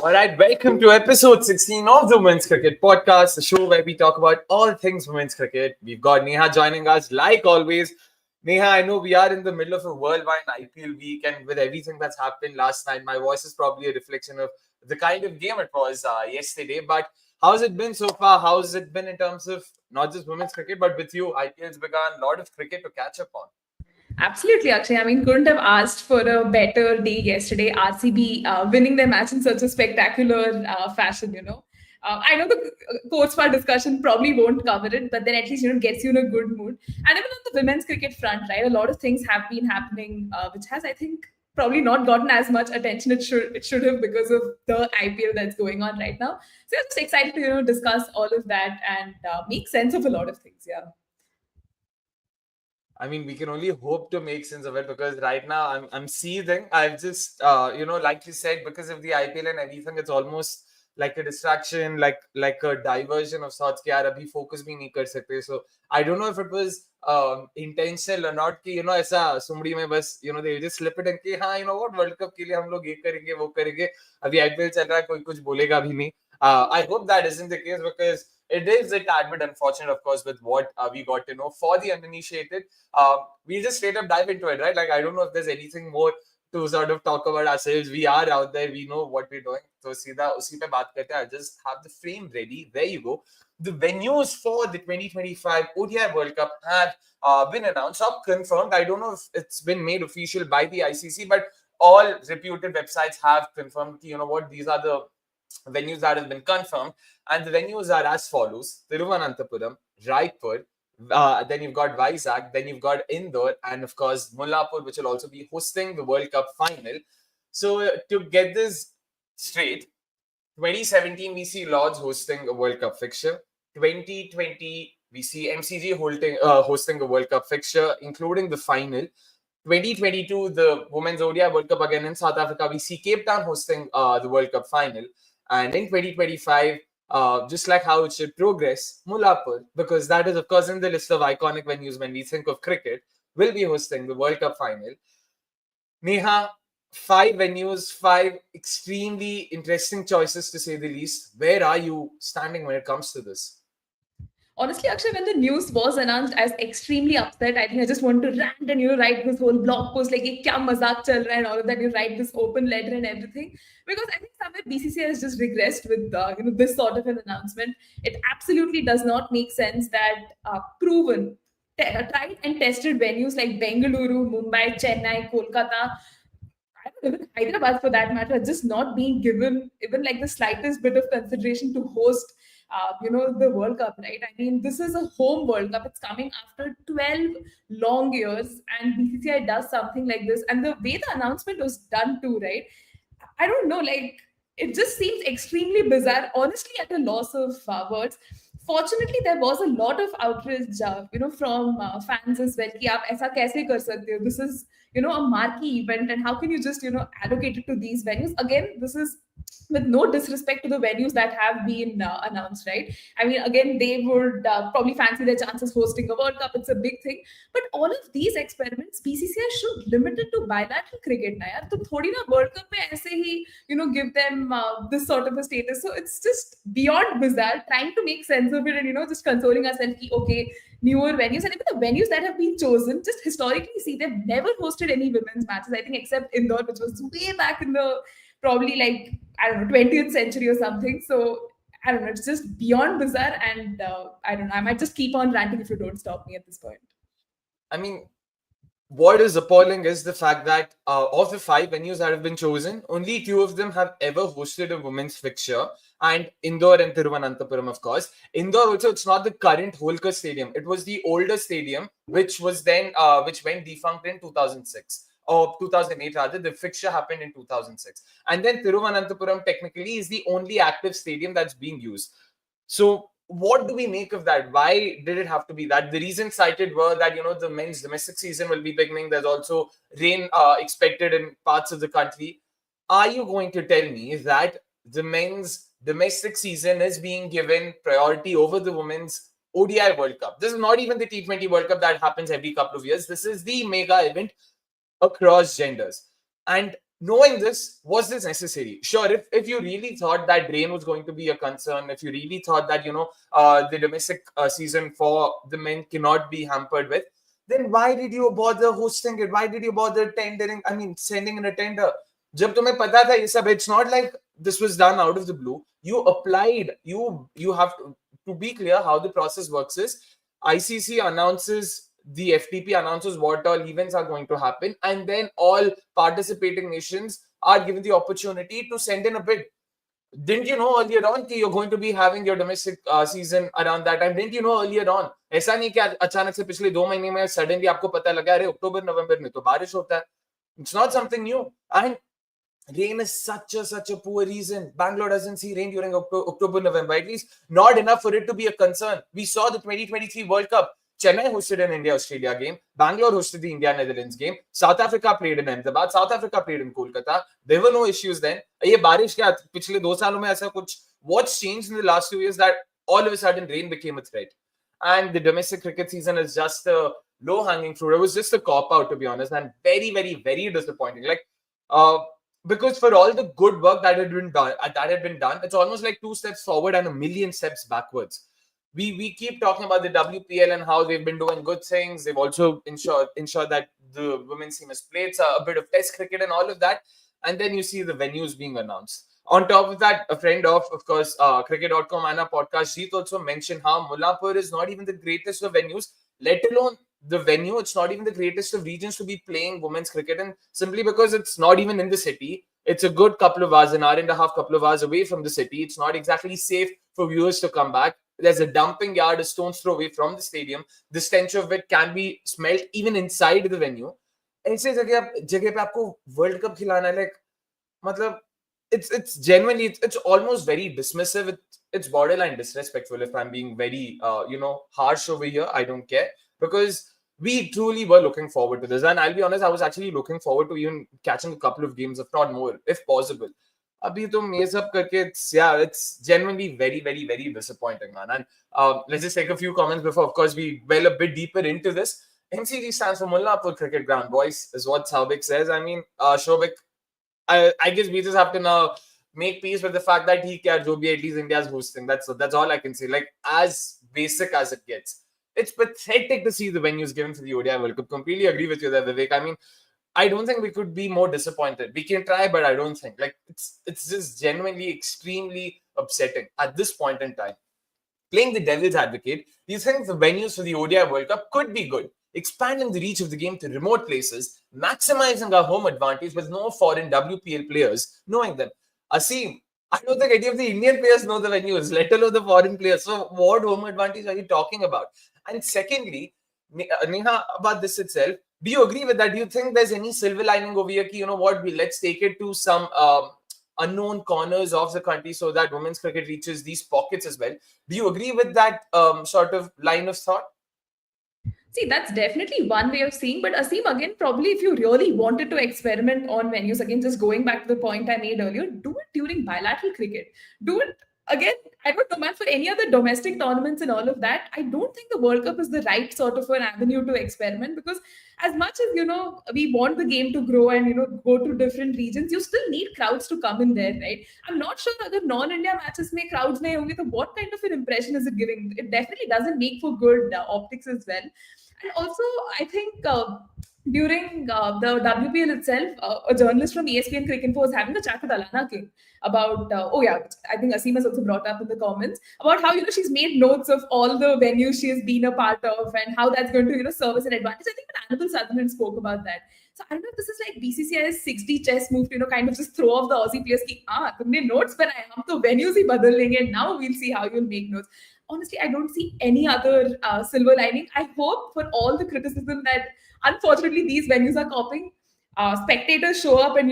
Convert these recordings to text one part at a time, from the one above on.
All right, welcome to episode 16 of the Women's Cricket Podcast, the show where we talk about all things women's cricket. We've got Neha joining us, like always. Neha, I know we are in the middle of a worldwide IPL week, and with everything that's happened last night, my voice is probably a reflection of the kind of game it was yesterday. But how's it been so far? How's it been in terms of not just women's cricket, but with you? IPL's begun, a lot of cricket to catch up on. Absolutely, Akshay. I mean, couldn't have asked for a better day yesterday. RCB winning their match in such a spectacular fashion. I know the course part discussion probably won't cover it, but then at least gets you in a good mood. And even on the women's cricket front, right, a lot of things have been happening, which has, I think, probably not gotten as much attention it should have because of the IPL that's going on right now. So I'm just excited to discuss all of that and make sense of a lot of things. Yeah. I mean, we can only hope to make sense of it because right now I'm seething. I've just like you said, because of the IPL and everything, it's almost like a distraction, like a diversion of sorts. कि यार अभी focus भी नहीं कर सकते. So I don't know if it was intentional or not. कि ऐसा सुमड़ी में बस they just slip it in कि हाँ what World Cup के लिए हम लोग ये करेंगे वो करेंगे. अभी IPL चल रहा है कोई कुछ बोलेगा भी नहीं. I hope that isn't the case because it is a tad bit unfortunate, of course, with what we got to know. For the uninitiated, we'll just straight up dive into it, right? Like, I don't know if there's anything more to sort of talk about ourselves. We are out there. We know what we're doing. So, सीधा उसी पे बात करते हैं. I'll just have the frame ready. There you go. The venues for the 2025 ODI World Cup have been announced or confirmed. I don't know if it's been made official by the ICC, but all reputed websites have confirmed, what, these are the venues that have been confirmed, and the venues are as follows: Thiruvananthapuram, Raipur, then you've got Vizag, then you've got Indore, and of course Mullapur, which will also be hosting the World Cup final. So to get this straight, 2017 we see Lords hosting a World Cup fixture. 2020 we see MCG hosting a World Cup fixture, including the final. 2022, the Women's ODI World Cup again in South Africa, we see Cape Town hosting the World Cup final. And in 2025, just like how it should progress, Mullapur, because that is, of course, in the list of iconic venues when we think of cricket, will be hosting the World Cup final. Neha, 5 venues, 5 extremely interesting choices to say the least. Where are you standing when it comes to this? Honestly, Akshay, when the news was announced, I was extremely upset. I think I just wanted to rant and write this whole blog post like "Ye kya mazak chal raha" and all of that. You write this open letter and everything because I think somewhere BCCI has just regressed with this sort of an announcement. It absolutely does not make sense that proven, tried and tested venues like Bengaluru, Mumbai, Chennai, Kolkata, even Hyderabad for that matter, just not being given even like the slightest bit of consideration to host, the World Cup, right? I mean, this is a home World Cup. It's coming after 12 long years, and BCCI does something like this. And the way the announcement was done too, right? I don't know, like it just seems extremely bizarre. Honestly, at a loss of words. Fortunately, there was a lot of outrage, from fans as well. कि आप ऐसा कैसे कर सकते हो? This is, a marquee event, and how can you just, allocate it to these venues? Again, this is with no disrespect to the venues that have been announced, right? I mean, again, they would probably fancy their chances hosting a World Cup. It's a big thing. But all of these experiments, BCCI should limit it to bilateral cricket. Na yaar. तो थोड़ी ना World Cup में ऐसे ही, give them this sort of a status. So it's just beyond bizarre, trying to make sense of it and, just consoling ourselves, ki, okay, newer venues and even the venues that have been chosen, just historically see they've never hosted any women's matches, I think, except Indore, which was way back in the probably like, I don't know, 20th century or something. So I don't know, it's just beyond bizarre. And I don't know, I might just keep on ranting if you don't stop me at this point. I mean, what is appalling is the fact that of the 5 venues that have been chosen, only 2 of them have ever hosted a women's fixture. And Indore and Thiruvananthapuram, of course. Indore also, it's not the current Holkar Stadium. It was the older stadium, which was then, which went defunct in 2006. Or 2008 rather. The fixture happened in 2006. And then Thiruvananthapuram technically is the only active stadium that's being used. So what do we make of that? Why did it have to be that? The reasons cited were that, the men's domestic season will be beginning. There's also rain expected in parts of the country. Are you going to tell me that the men's domestic season is being given priority over the women's ODI World Cup? This is not even the T20 World Cup that happens every couple of years. This is the mega event across genders. And knowing this, was this necessary? Sure, if you really thought that rain was going to be a concern, if you really thought that, the domestic season for the men cannot be hampered with, then why did you bother hosting it? Why did you bother tendering? I mean, sending in a tender. जब तुम्हें पता था ये सब, it's not like this was done out of the blue. You applied. You have to be clear how the process works is ICC announces, the FTP announces what all events are going to happen, and then all participating nations are given the opportunity to send in a bid. Didn't you know earlier on that you're going to be having your domestic season around that time? Didn't you know earlier on? ऐसा नहीं कि अचानक से पिछले 2 महीने में suddenly आपको पता लगा अरे अक्टूबर नवंबर में तो बारिश होता है. It's not something new. And rain is such a poor reason. Bangalore doesn't see rain during October, November, at least not enough for it to be a concern. We saw the 2023 World Cup. Chennai hosted an India-Australia game. Bangalore hosted the India-Netherlands game. South Africa played in Ahmedabad. South Africa played in Kolkata. There were no issues then. ये बारिश क्या पिछले 2 सालों में ऐसा कुछ? What's changed in the last 2 years that all of a sudden rain became a threat? And the domestic cricket season is just a low-hanging fruit. It was just a cop-out, to be honest, and very, very, very disappointing. Because for all the good work that had been done, it's almost like 2 steps forward and a million steps backwards. We keep talking about the WPL and how they've been doing good things. They've also ensured that the women's team has played a bit of test cricket and all of that. And then you see the venues being announced. On top of that, a friend of course, cricket.com and our podcast, Jeet also mentioned how Mullapur is not even the greatest of venues, let alone the venue. It's not even the greatest of regions to be playing women's cricket, and simply because it's not even in the city. It's a good couple of hours, an hour and a half, couple of hours away from the city. It's not exactly safe for viewers to come back. There's a dumping yard a stone's throw away from the stadium. The stench of it can be smelt even inside the venue. ऐसे जगह पे आपको world cup खिलाना है, like मतलब it's genuinely it's almost very dismissive. It's borderline disrespectful if I'm being very harsh over here. I don't care, because we truly were looking forward to this, and I'll be honest, I was actually looking forward to even catching a couple of games, if not more, if possible. Abhi tum ye sab karke, it's genuinely very, very, very disappointing, man. And let's just take a few comments before, of course, we well a bit deeper into this. MCG stands for Mullapur Cricket Ground, boys, is what Saubik says. I mean, Shobik, I guess we just have to now make peace with the fact that he cared Joby, at least India's hosting. That's all I can say. Like, as basic as it gets. It's pathetic to see the venues given for the ODI World Cup. Completely agree with you there, Vivek. I mean, I don't think we could be more disappointed. We can try, but I don't think. Like, it's just genuinely extremely upsetting at this point in time. Playing the devil's advocate, do you think the venues for the ODI World Cup could be good? Expanding the reach of the game to remote places, maximizing our home advantage with no foreign WPL players knowing them. Asim, I don't think any of the Indian players know the venues, let alone the foreign players. So what home advantage are you talking about? And secondly, Neha, about this itself, do you agree with that? Do you think there's any silver lining over here? You know what? Let's take it to some unknown corners of the country so that women's cricket reaches these pockets as well. Do you agree with that sort of line of thought? See, that's definitely one way of seeing. But Asim, again, probably if you really wanted to experiment on venues, again, just going back to the point I made earlier, do it during bilateral cricket. Do it again. I don't know, man, for any other domestic tournaments and all of that. I don't think the World Cup is the right sort of an avenue to experiment, because as much as we want the game to grow and go to different regions, you still need crowds to come in there, right? I'm not sure that the non-India matches may crowds may only. So what kind of an impression is it giving? It definitely doesn't make for good optics as well. And also, I think during the WPL itself, a journalist from ESPN Cricinfo was having a chat with Alana King about, I think Aseem has also brought up in the comments about how, she's made notes of all the venues she has been a part of and how that's going to, serve as an advantage. I think Annabelle Sutherland spoke about that. So I don't know if this is like BCCI's 6D chess move to, kind of just throw off the Aussie players ki, tumne notes बनाए, हम तो venues ही बदल लेंगे, now we'll see how you'll make notes. Honestly, I don't see any other silver lining. I hope for all the criticism that unfortunately these venues are copying, spectators show up and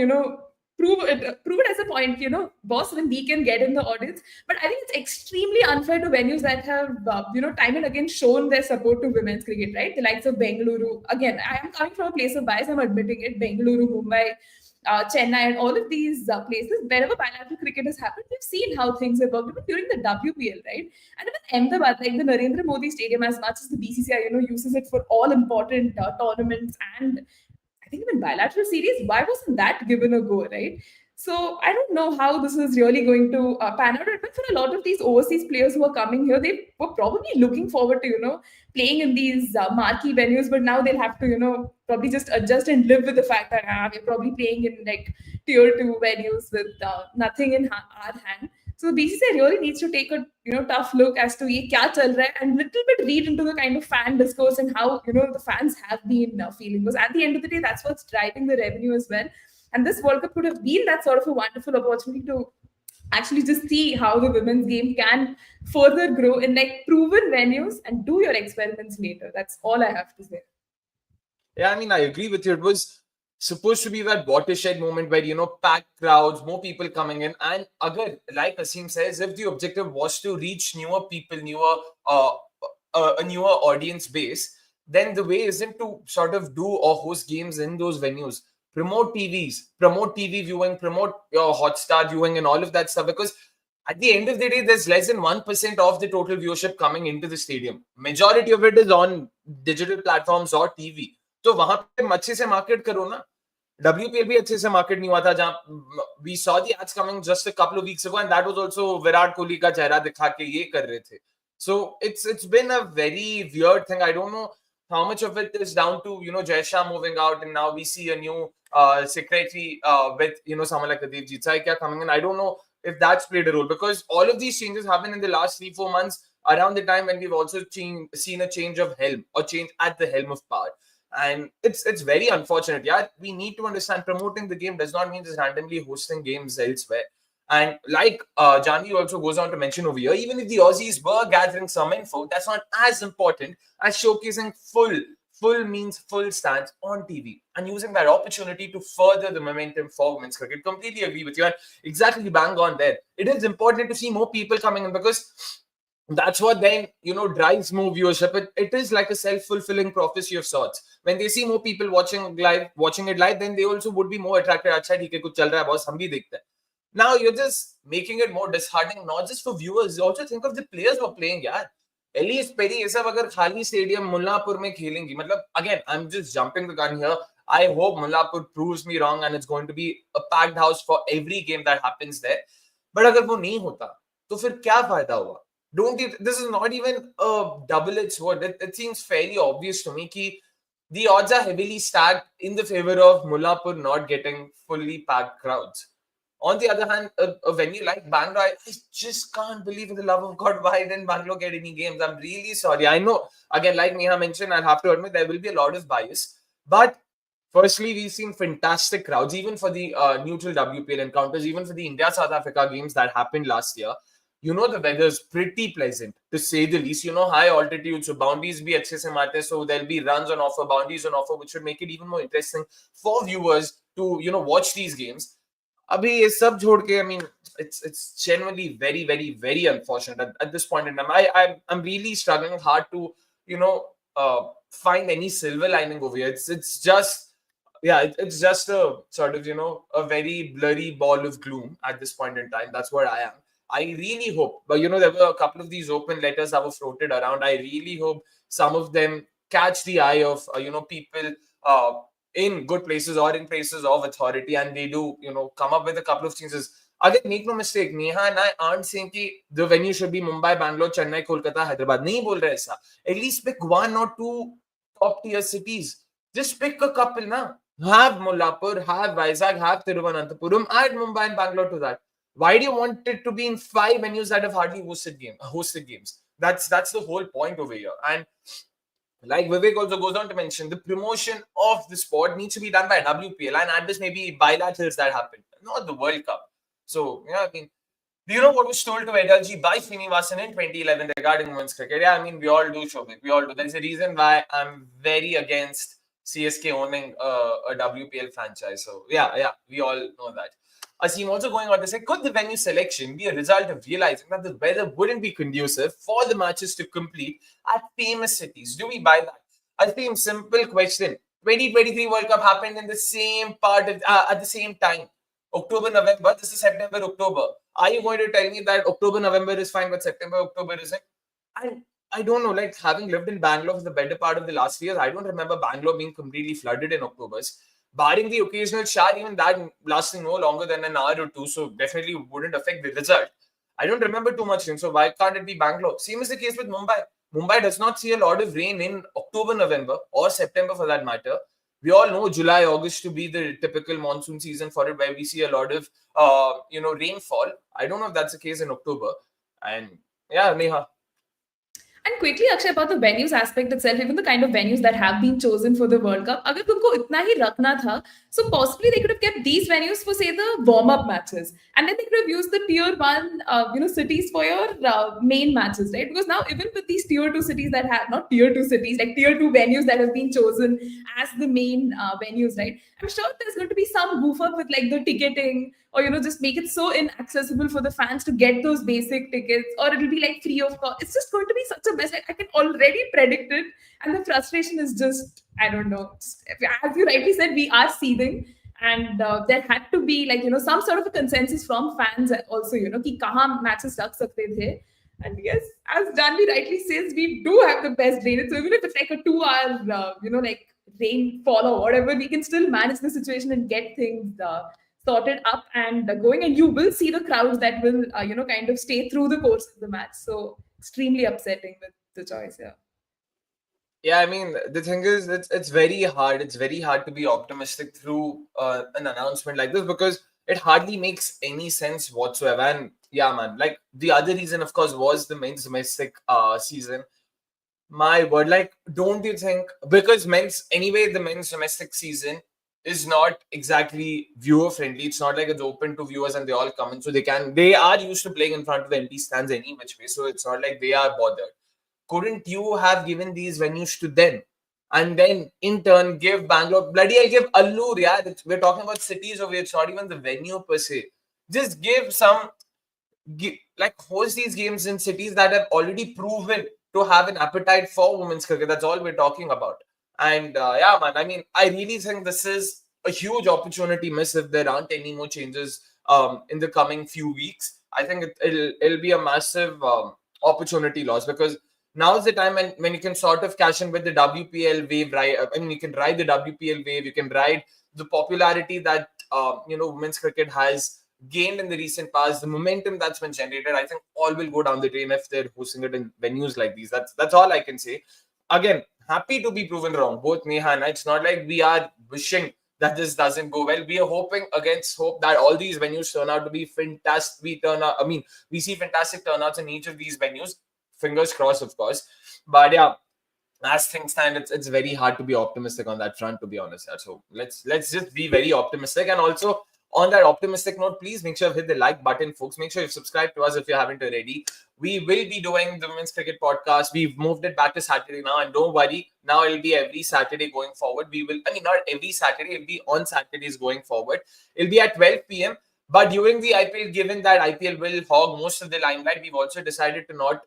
prove it as a point, boss, when we can get in the audience. But I think it's extremely unfair to venues that have time and again shown their support to women's cricket, right? The likes of Bengaluru. Again, I am coming from a place of bias, I'm admitting it. Bengaluru, Mumbai, Chennai, and all of these places, wherever bilateral cricket has happened, we've seen how things have worked, even during the WPL, right? And even Ahmedabad, like the Narendra Modi Stadium, as much as the BCCI, uses it for all important tournaments, and I think even bilateral series, why wasn't that given a go, right? So I don't know how this is really going to pan out. But for a lot of these overseas players who are coming here, they were probably looking forward to, playing in these marquee venues, but now they'll have to, probably just adjust and live with the fact that we're probably playing in like tier two venues with nothing in our hand. So BCCI really needs to take a tough look as to ye kya chal raha hai, and little bit read into the kind of fan discourse and how the fans have been feeling. Because at the end of the day, that's what's driving the revenue as well. And this World Cup could have been that sort of a wonderful opportunity to actually just see how the women's game can further grow in like proven venues and do your experiments later. That's all I have to say. Yeah, I mean, I agree with you. It was supposed to be that watershed moment where, packed crowds, more people coming in. And again, like Asim says, if the objective was to reach newer people, a newer audience base, then the way isn't to sort of do or host games in those venues. Promote TVs, promote TV viewing, promote your Hotstar viewing and all of that stuff. Because at the end of the day, there's less than 1% of the total viewership coming into the stadium. Majority of it is on digital platforms or TV. तो वहां पे अच्छे से market करो ना. WPL भी अच्छे से मार्केट नहीं हुआ था जहां we saw the ads coming just a couple of weeks ago and that was also Virat Kohli का चेहरा दिखा के ये कर रहे थे. So it's been a very weird thing. I don't know how much of it is down to Jay Shah moving out and now we see a new secretary with someone like Adeep Jitsai coming in. I don't know if that's played a role because all of these changes happened in the last 3-4 months around the time when we've also seen a change of helm or change at the helm of power. And it's very unfortunate. Yeah, we need to understand promoting the game does not mean just randomly hosting games elsewhere. And like Janvi also goes on to mention over here, even if the Aussies were gathering some info, that's not as important as showcasing full means full stands on TV and using that opportunity to further the momentum for women's cricket. Completely agree with you. And exactly bang on there. It is important to see more people coming in because that's what then drives more viewership. It is like a self-fulfilling prophecy of sorts. When they see more people watching it live, then they also would be more attracted. Acha, theek hai, kuch chal raha hai, boss, hum bhi dekhte hain. Now you're just making it more disheartening, not just for viewers. You also think of the players who are playing. यार, Elise Perry ये सब अगर खाली stadium Mullapur में खेलेंगी, मतलब again, I'm just jumping the gun here. I hope Mullapur proves me wrong and it's going to be a packed house for every game that happens there. But अगर वो नहीं होता, तो फिर क्या फायदा हुआ? This is not even a double-edged sword. It seems fairly obvious to me that the odds are heavily stacked in the favor of Mullapur not getting fully packed crowds. On the other hand, a venue like Bangalore, I just can't believe, for the love of God, why didn't Bangalore get any games? I'm really sorry. I know, again, like Neha mentioned, I'll have to admit there will be a lot of bias. But firstly, we've seen fantastic crowds, even for the neutral WPL encounters, even for the India-South Africa games that happened last year. The weather's pretty pleasant, to say the least. High altitude, so boundaries bhi achhe se maarte, so there'll be runs on offer, boundaries on offer, which should make it even more interesting for viewers to, watch these games. Abhi ye sab chhod ke, I mean, it's genuinely very, very, very unfortunate at this point in time. I'm really struggling hard to, find any silver lining over here. It's just, yeah, it's just a sort of, a very blurry ball of gloom at this point in time. That's where I am. I really hope, but there were a couple of these open letters that were floated around. I really hope some of them catch the eye of, people in good places or in places of authority, and they do, come up with a couple of changes. Again, make no mistake, Neha and I aren't saying that the venue should be Mumbai, Bangalore, Chennai, Kolkata, Hyderabad. Nahi bol rahe aisa. At least pick one or two top tier cities. Just pick a couple, na. Have Mullapur, have Vizag, have Thiruvananthapuram, add Mumbai and Bangalore to that. Why do you want it to be in 5 venues that have hardly hosted games? That's the whole point over here. And like Vivek also goes on to mention, the promotion of the sport needs to be done by WPL, and at this maybe bilaterals that happen, not the World Cup. So, I mean, do you know what was told to Edalji by Srinivasan in 2011 regarding women's cricket? Yeah, I mean, we all do, Shobhik. We all do. There's a reason why I'm very against CSK owning a WPL franchise. So, yeah, we all know that. Asim also going on to say, could the venue selection be a result of realizing that the weather wouldn't be conducive for the matches to complete at famous cities? Do we buy that? I think simple question. 2023 World Cup happened in the same part of, at the same time. October, November. This is September, October. Are you going to tell me that October, November is fine, but September, October isn't? I don't know. Like having lived in Bangalore for the better part of the last years, I don't remember Bangalore being completely flooded in Octobers. barring the occasional shower, even that lasting no longer than an hour or two, so definitely wouldn't affect the result. I don't remember too much rain, so why can't it be Bangalore? Same is the case with Mumbai. Mumbai does not see a lot of rain in October, November, or September for that matter. We all know July, August to be the typical monsoon season for it, where we see a lot of rainfall. I don't know if that's the case in October. And yeah, Neha. And quickly, Akshay, about the venues aspect itself, even the kind of venues that have been chosen for the World Cup, अगर तुमको इतना ही रखना था, so possibly they could have kept these venues for say the warm-up matches, and then they could have used the tier one, cities for your main matches, right? Because now even with these tier two cities that have not tier two cities, like tier two venues that have been chosen as the main venues, right? I'm sure there's going to be some goof up with like the ticketing, or just make it so inaccessible for the fans to get those basic tickets, or it'll be like free of cost. It's just going to be such a mess. Like, I can already predict it, and the frustration is just, I don't know. As you rightly said, we are seething, and there had to be like some sort of a consensus from fans also, कि कहाँ matches रख सकते थे. And yes, as Janvi rightly says, we do have the best drainage. So even if it's like a 2 hour, like rainfall or whatever, we can still manage the situation and get things sorted up and going. And you will see the crowds that will, kind of stay through the course of the match. So extremely upsetting with the choice here. Yeah, I mean, the thing is, it's very hard. It's very hard to be optimistic through an announcement like this, because it hardly makes any sense whatsoever. And yeah, man, like the other reason, of course, was the men's domestic season. My word, like, don't you think, because the men's domestic season is not exactly viewer friendly. It's not like it's open to viewers and they all come in, so they are used to playing in front of the empty stands any which way. So it's not like they are bothered. Couldn't you have given these venues to them, and then in turn give Bangalore, bloody I'll give Allur, yeah, we're talking about cities over here, it's not even the venue per se. Just host these games in cities that have already proven to have an appetite for women's cricket. That's all we're talking about. And yeah, man, I mean, I really think this is a huge opportunity miss if there aren't any more changes in the coming few weeks. I think it'll be a massive opportunity loss, because now's the time when you can sort of cash in with the WPL wave, right? I mean, you can ride the WPL wave, you can ride the popularity that women's cricket has gained in the recent past, the momentum that's been generated. I think all will go down the drain if they're hosting it in venues like these. That's all I can say. Again, happy to be proven wrong, both Neha and I. It's not like we are wishing that this doesn't go well. We are hoping against hope that all these venues turn out to be fantastic. We see fantastic turnouts in each of these venues. Fingers crossed, of course. But yeah, as things stand, it's very hard to be optimistic on that front, to be honest. So let's just be very optimistic. And also, on that optimistic note, please make sure you hit the like button, folks. Make sure you subscribe to us if you haven't already. We will be doing the Women's Cricket Podcast. We've moved it back to Saturday now, and don't worry, now it'll be every Saturday going forward. Not every Saturday, it'll be on Saturdays going forward. It'll be at 12 p.m. But during the IPL, given that IPL will hog most of the limelight, we've also decided to not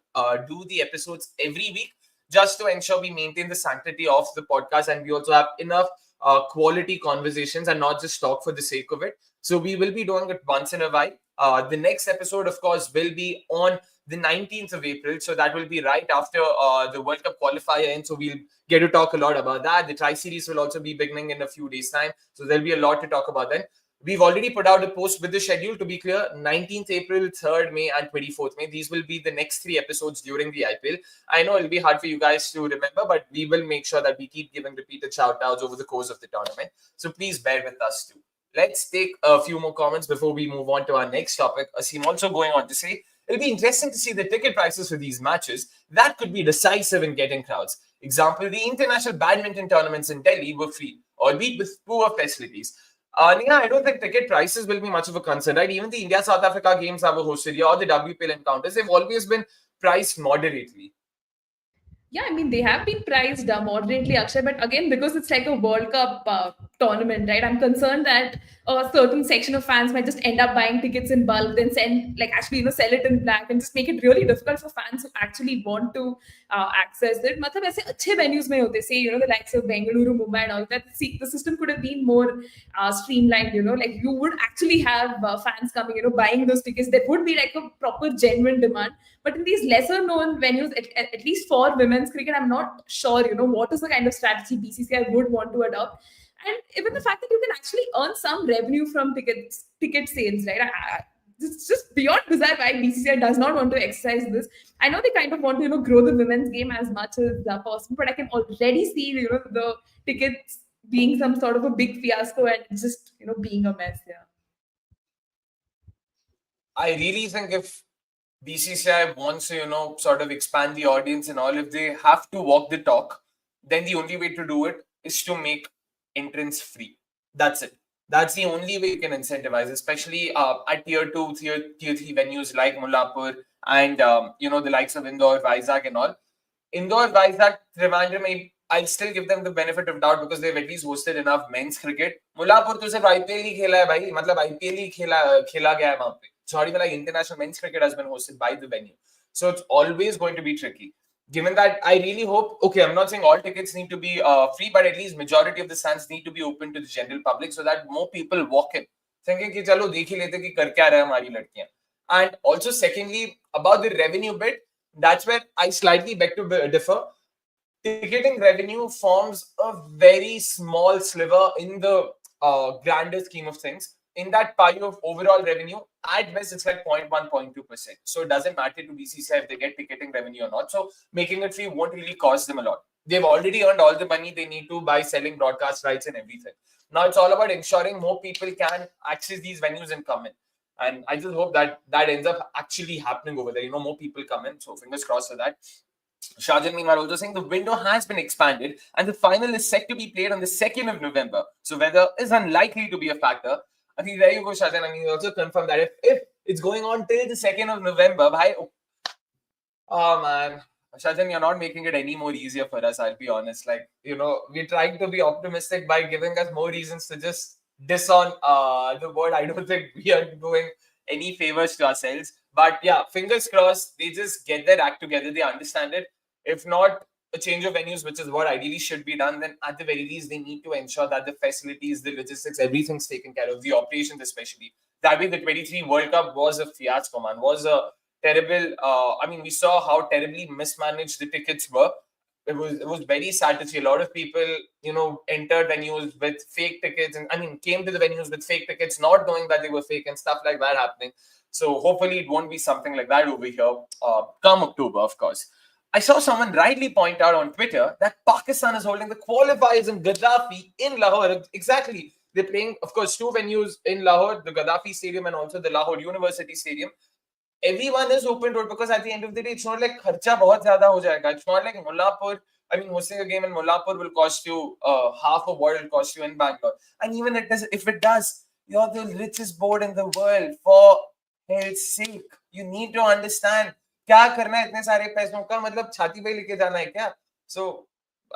do the episodes every week, just to ensure we maintain the sanctity of the podcast, and we also have enough quality conversations and not just talk for the sake of it. So we will be doing it once in a while. The next episode, of course, will be on the 19th of April. So that will be right after the World Cup qualifier ends. So we'll get to talk a lot about that. The Tri-Series will also be beginning in a few days' time. So there'll be a lot to talk about then. We've already put out a post with the schedule, to be clear, 19th April, 3rd May, and 24th May. These will be the next 3 episodes during the IPL. I know it'll be hard for you guys to remember, but we will make sure that we keep giving repeated shout-outs over the course of the tournament. So please bear with us too. Let's take a few more comments before we move on to our next topic. Asim also going on to say, it'll be interesting to see the ticket prices for these matches. That could be decisive in getting crowds. Example, the international badminton tournaments in Delhi were free, albeit with poor facilities. Neha, I don't think ticket prices will be much of a concern, right? Even the India-South Africa games that were hosted here, or the WPL encounters, they've always been priced moderately. Yeah, I mean, they have been priced moderately, Akshay, but again, because it's like a World Cup tournament, right? I'm concerned that a certain section of fans might just end up buying tickets in bulk, then sell it in black, and just make it really difficult for fans who actually want to access it. मतलब ऐसे अच्छे venues में होते, say, the likes of Bengaluru, Mumbai, and all that. See, the system could have been more streamlined. Like you would actually have fans coming, buying those tickets. There would be like a proper genuine demand. But in these lesser known venues, at least for women's cricket, I'm not sure, what is the kind of strategy BCCI would want to adopt. And even the fact that you can actually earn some revenue from ticket sales, right? It's just beyond bizarre why BCCI does not want to exercise this. I know they kind of want to, grow the women's game as much as possible, but I can already see, the tickets being some sort of a big fiasco and just, being a mess. Yeah. I really think if BCCI wants to, sort of expand the audience and all, if they have to walk the talk, then the only way to do it is to make entrance free. That's it. That's the only way you can incentivize, especially at tier 2, tier 3 venues like Mullapur and, the likes of Indore, Vizag and all. Indore, Vizag, Trivandrum, I'll still give them the benefit of doubt because they've at least hosted enough men's cricket. Mullapur तो सिर्फ IPL ही खेला है भाई, मतलब IPL ही खेला गया है वहाँ पे. Sorry, but like international men's cricket has been hosted by the venue, so it's always going to be tricky. Given that, I really hope. Okay, I'm not saying all tickets need to be free, but at least majority of the stands need to be open to the general public so that more people walk in, thinking कि चलो देख ही लेते कि कर क्या रहा है हमारी लड़कियां. And also, secondly, about the revenue bit, that's where I slightly beg to differ. Ticketing revenue forms a very small sliver in the grander scheme of things. In that pie of overall revenue, at best it's like 0.1, 0.2%. So it doesn't matter to BCCI if they get ticketing revenue or not. So making it free won't really cost them a lot. They've already earned all the money they need to by selling broadcast rights and everything. Now it's all about ensuring more people can access these venues and come in. And I just hope that ends up actually happening over there. More people come in. So fingers crossed for that. Shahjan meanwhile also saying the window has been expanded and the final is set to be played on the 2nd of November. So weather is unlikely to be a factor. I think there you go, Shahjan. I mean, you also confirm that if it's going on till the 2nd of November, bhai, oh man, Shahjan, you're not making it any more easier for us, I'll be honest. Like, we're trying to be optimistic by giving us more reasons to just diss on the word. I don't think we are doing any favors to ourselves. But yeah, fingers crossed, they just get their act together, they understand it. If not a change of venues, which is what ideally should be done, then at the very least, they need to ensure that the facilities, the logistics, everything's taken care of, the operations especially. That way, the 23 World Cup was a fiasco, man. Was a terrible, we saw how terribly mismanaged the tickets were. It was very sad to see a lot of people, entered venues with fake tickets and came to the venues with fake tickets, not knowing that they were fake and stuff like that happening. So hopefully it won't be something like that over here come October, of course. I saw someone rightly point out on Twitter that Pakistan is holding the qualifiers in Gaddafi in Lahore. Exactly. They're playing, of course, 2 venues in Lahore, the Gaddafi Stadium and also the Lahore University Stadium. Everyone is open to it because at the end of the day, it's not like kharcha bahut zyada ho jayega. It's not like Mullapur. Hosting a game in Mullapur will cost you half of what it'll cost you in Bangalore. And even if it does, you're the richest board in the world. For hell's sake, you need to understand क्या करना है इतने सारे पैसों का, मतलब छाती पे लेके जाना है क्या? So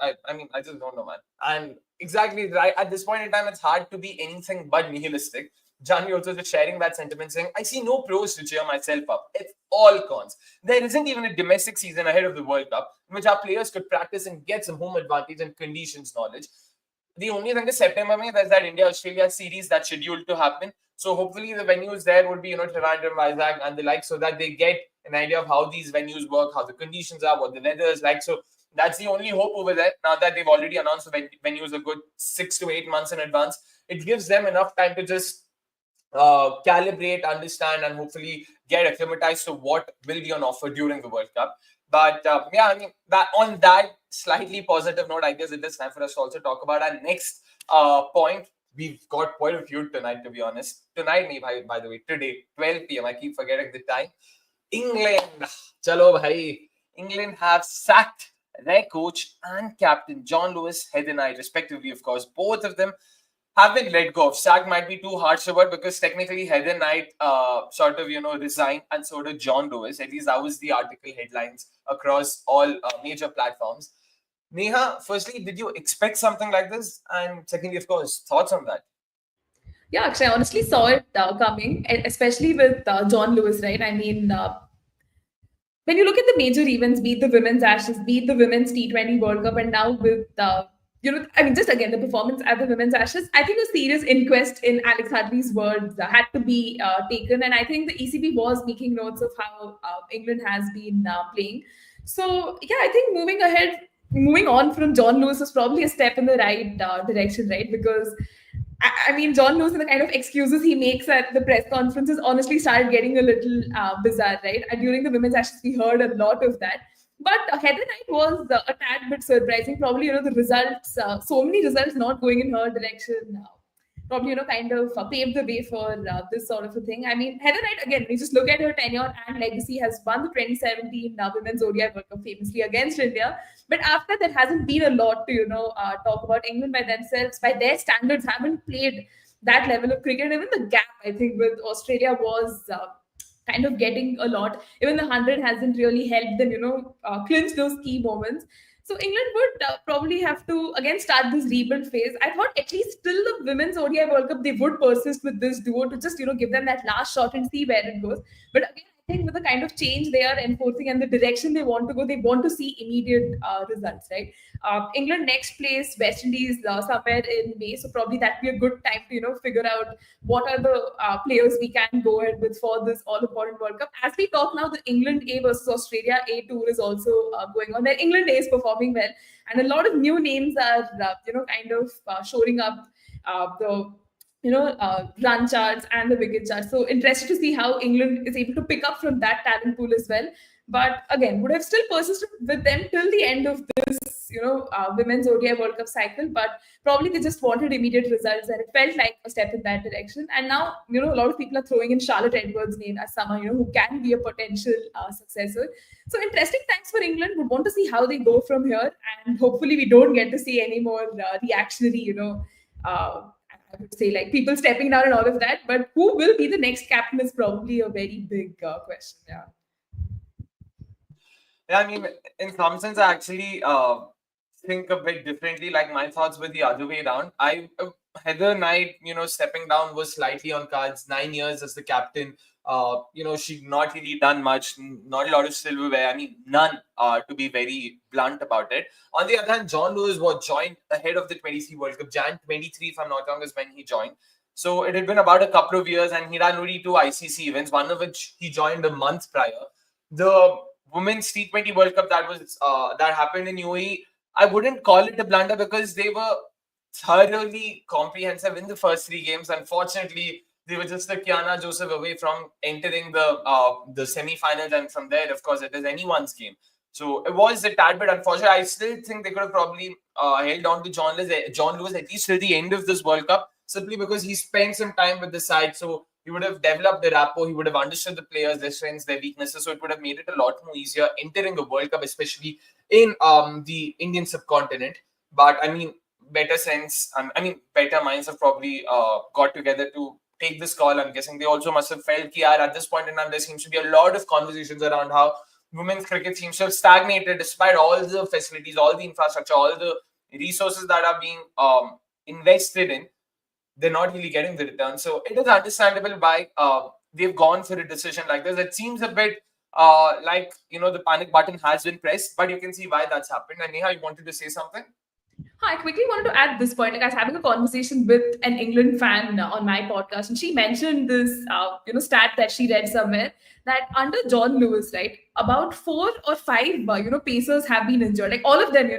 I just don't know, man. And exactly right at this point in time, it's hard to be anything but nihilistic. Janvi also just sharing that sentiment, saying, I see no pros to cheer myself up. It's all cons. There isn't even a domestic season ahead of the World Cup in which our players could practice and get some home advantage and conditions knowledge. The only thing is September, there's that India-Australia series that's scheduled to happen. So hopefully the venues there would be, Trivandrum, Vizag and the like, so that they get an idea of how these venues work, how the conditions are, what the weather is like. So that's the only hope over there. Now that they've already announced the venues a good 6 to 8 months in advance, it gives them enough time to just calibrate, understand, and hopefully get acclimatized to what will be on offer during the World Cup. But that on that slightly positive note, I guess it is time for us to also talk about our next point. We've got quite a few tonight, to be honest. Tonight, by the way, today, 12 p.m. I keep forgetting the time. England, chalo bhai. England have sacked their coach and captain, John Lewis, Heather Knight, respectively, of course. Both of them have been let go of. Sack might be too harsh a word because technically Heather Knight resigned, and so did John Lewis. At least that was the article headlines across all major platforms. Neha, firstly, did you expect something like this? And secondly, of course, thoughts on that? Yeah, actually, I honestly saw it coming, especially with John Lewis, right? When you look at the major events, be it the women's Ashes, be it the women's T20 World Cup, and now with just again the performance at the women's Ashes, I think a serious inquest in Alex Hadley's words had to be taken, and I think the ECB was making notes of how England has been playing. So yeah, I think moving ahead, moving on from John Lewis was probably a step in the right direction, right? Because I mean, John Lewis and the kind of excuses he makes at the press conferences honestly started getting a little bizarre, right? And during the women's ashes, we heard a lot of that. But Heather Knight was a tad bit surprising. Probably, the results, so many results not going in her direction. Probably, kind of paved the way for this sort of a thing. I mean, Heather Knight, again, we just look at her tenure and legacy, has won the 2017 Women's ODI World Cup famously against India. But after that, hasn't been a lot to, talk about. England by themselves, by their standards, haven't played that level of cricket. Even the gap, I think, with Australia was kind of getting a lot. Even the 100 hasn't really helped them, clinch those key moments. So England would probably have to again start this rebuild phase. I thought at least till the Women's ODI World Cup they would persist with this duo to just give them that last shot and see where it goes. But again, I think with the kind of change they are enforcing and the direction they want to go, they want to see immediate results, right? England next place, West Indies somewhere in May, so probably that'd be a good time to figure out what are the players we can go ahead with for this all important World Cup. As we talk now, the England A versus Australia A tour is also going on. Where England A is performing well, and a lot of new names are kind of showing up. The run charts and the wicket charts. So interested to see how England is able to pick up from that talent pool as well. But again, would have still persisted with them till the end of this, Women's ODI World Cup cycle. But probably they just wanted immediate results, and it felt like a step in that direction. And now, a lot of people are throwing in Charlotte Edwards' name as someone, who can be a potential successor. So interesting times for England. Would want to see how they go from here, and hopefully we don't get to see any more reactionary, I would say like people stepping down and all of that. But who will be the next captain is probably a very big question. Yeah. Yeah, I mean, in some sense, I actually think a bit differently. Like my thoughts were the other way around. Heather Knight, stepping down was slightly on cards. 9 years as the captain. She'd not really done much. Not a lot of silverware. I mean, none. To be very blunt about it. On the other hand, John Lewis was joined ahead of the 23 World Cup. Jan 23, if I'm not wrong, is when he joined. So it had been about a couple of years, and he ran only 2 ICC events, one of which he joined a month prior. The Women's T20 World Cup that happened in UAE, I wouldn't call it a blunder because they were thoroughly comprehensive in the first 3 games. Unfortunately, they were just a Kiana Joseph away from entering the semi-finals, and from there, of course, it is anyone's game. So it was a tad bit unfortunate. I still think they could have probably held on to John Lewis at least till the end of this World Cup, simply because he spent some time with the side. So he would have developed the rapport. He would have understood the players, their strengths, their weaknesses. So it would have made it a lot more easier entering the World Cup, especially in the Indian subcontinent. But I mean, better minds have probably got together to take this call. I'm guessing they also must have felt that at this point in time, there seems to be a lot of conversations around how women's cricket seems to have stagnated despite all the facilities, all the infrastructure, all the resources that are being invested in. They're not really getting the return. So it is understandable why they've gone for a decision like this. It seems a bit like, the panic button has been pressed, but you can see why that's happened. And Neha, you wanted to say something? I quickly wanted to add this point. Like I was having a conversation with an England fan on my podcast, and she mentioned this, stat that she read somewhere that under John Lewis, right, about 4 or 5, pacers have been injured. Like all of them,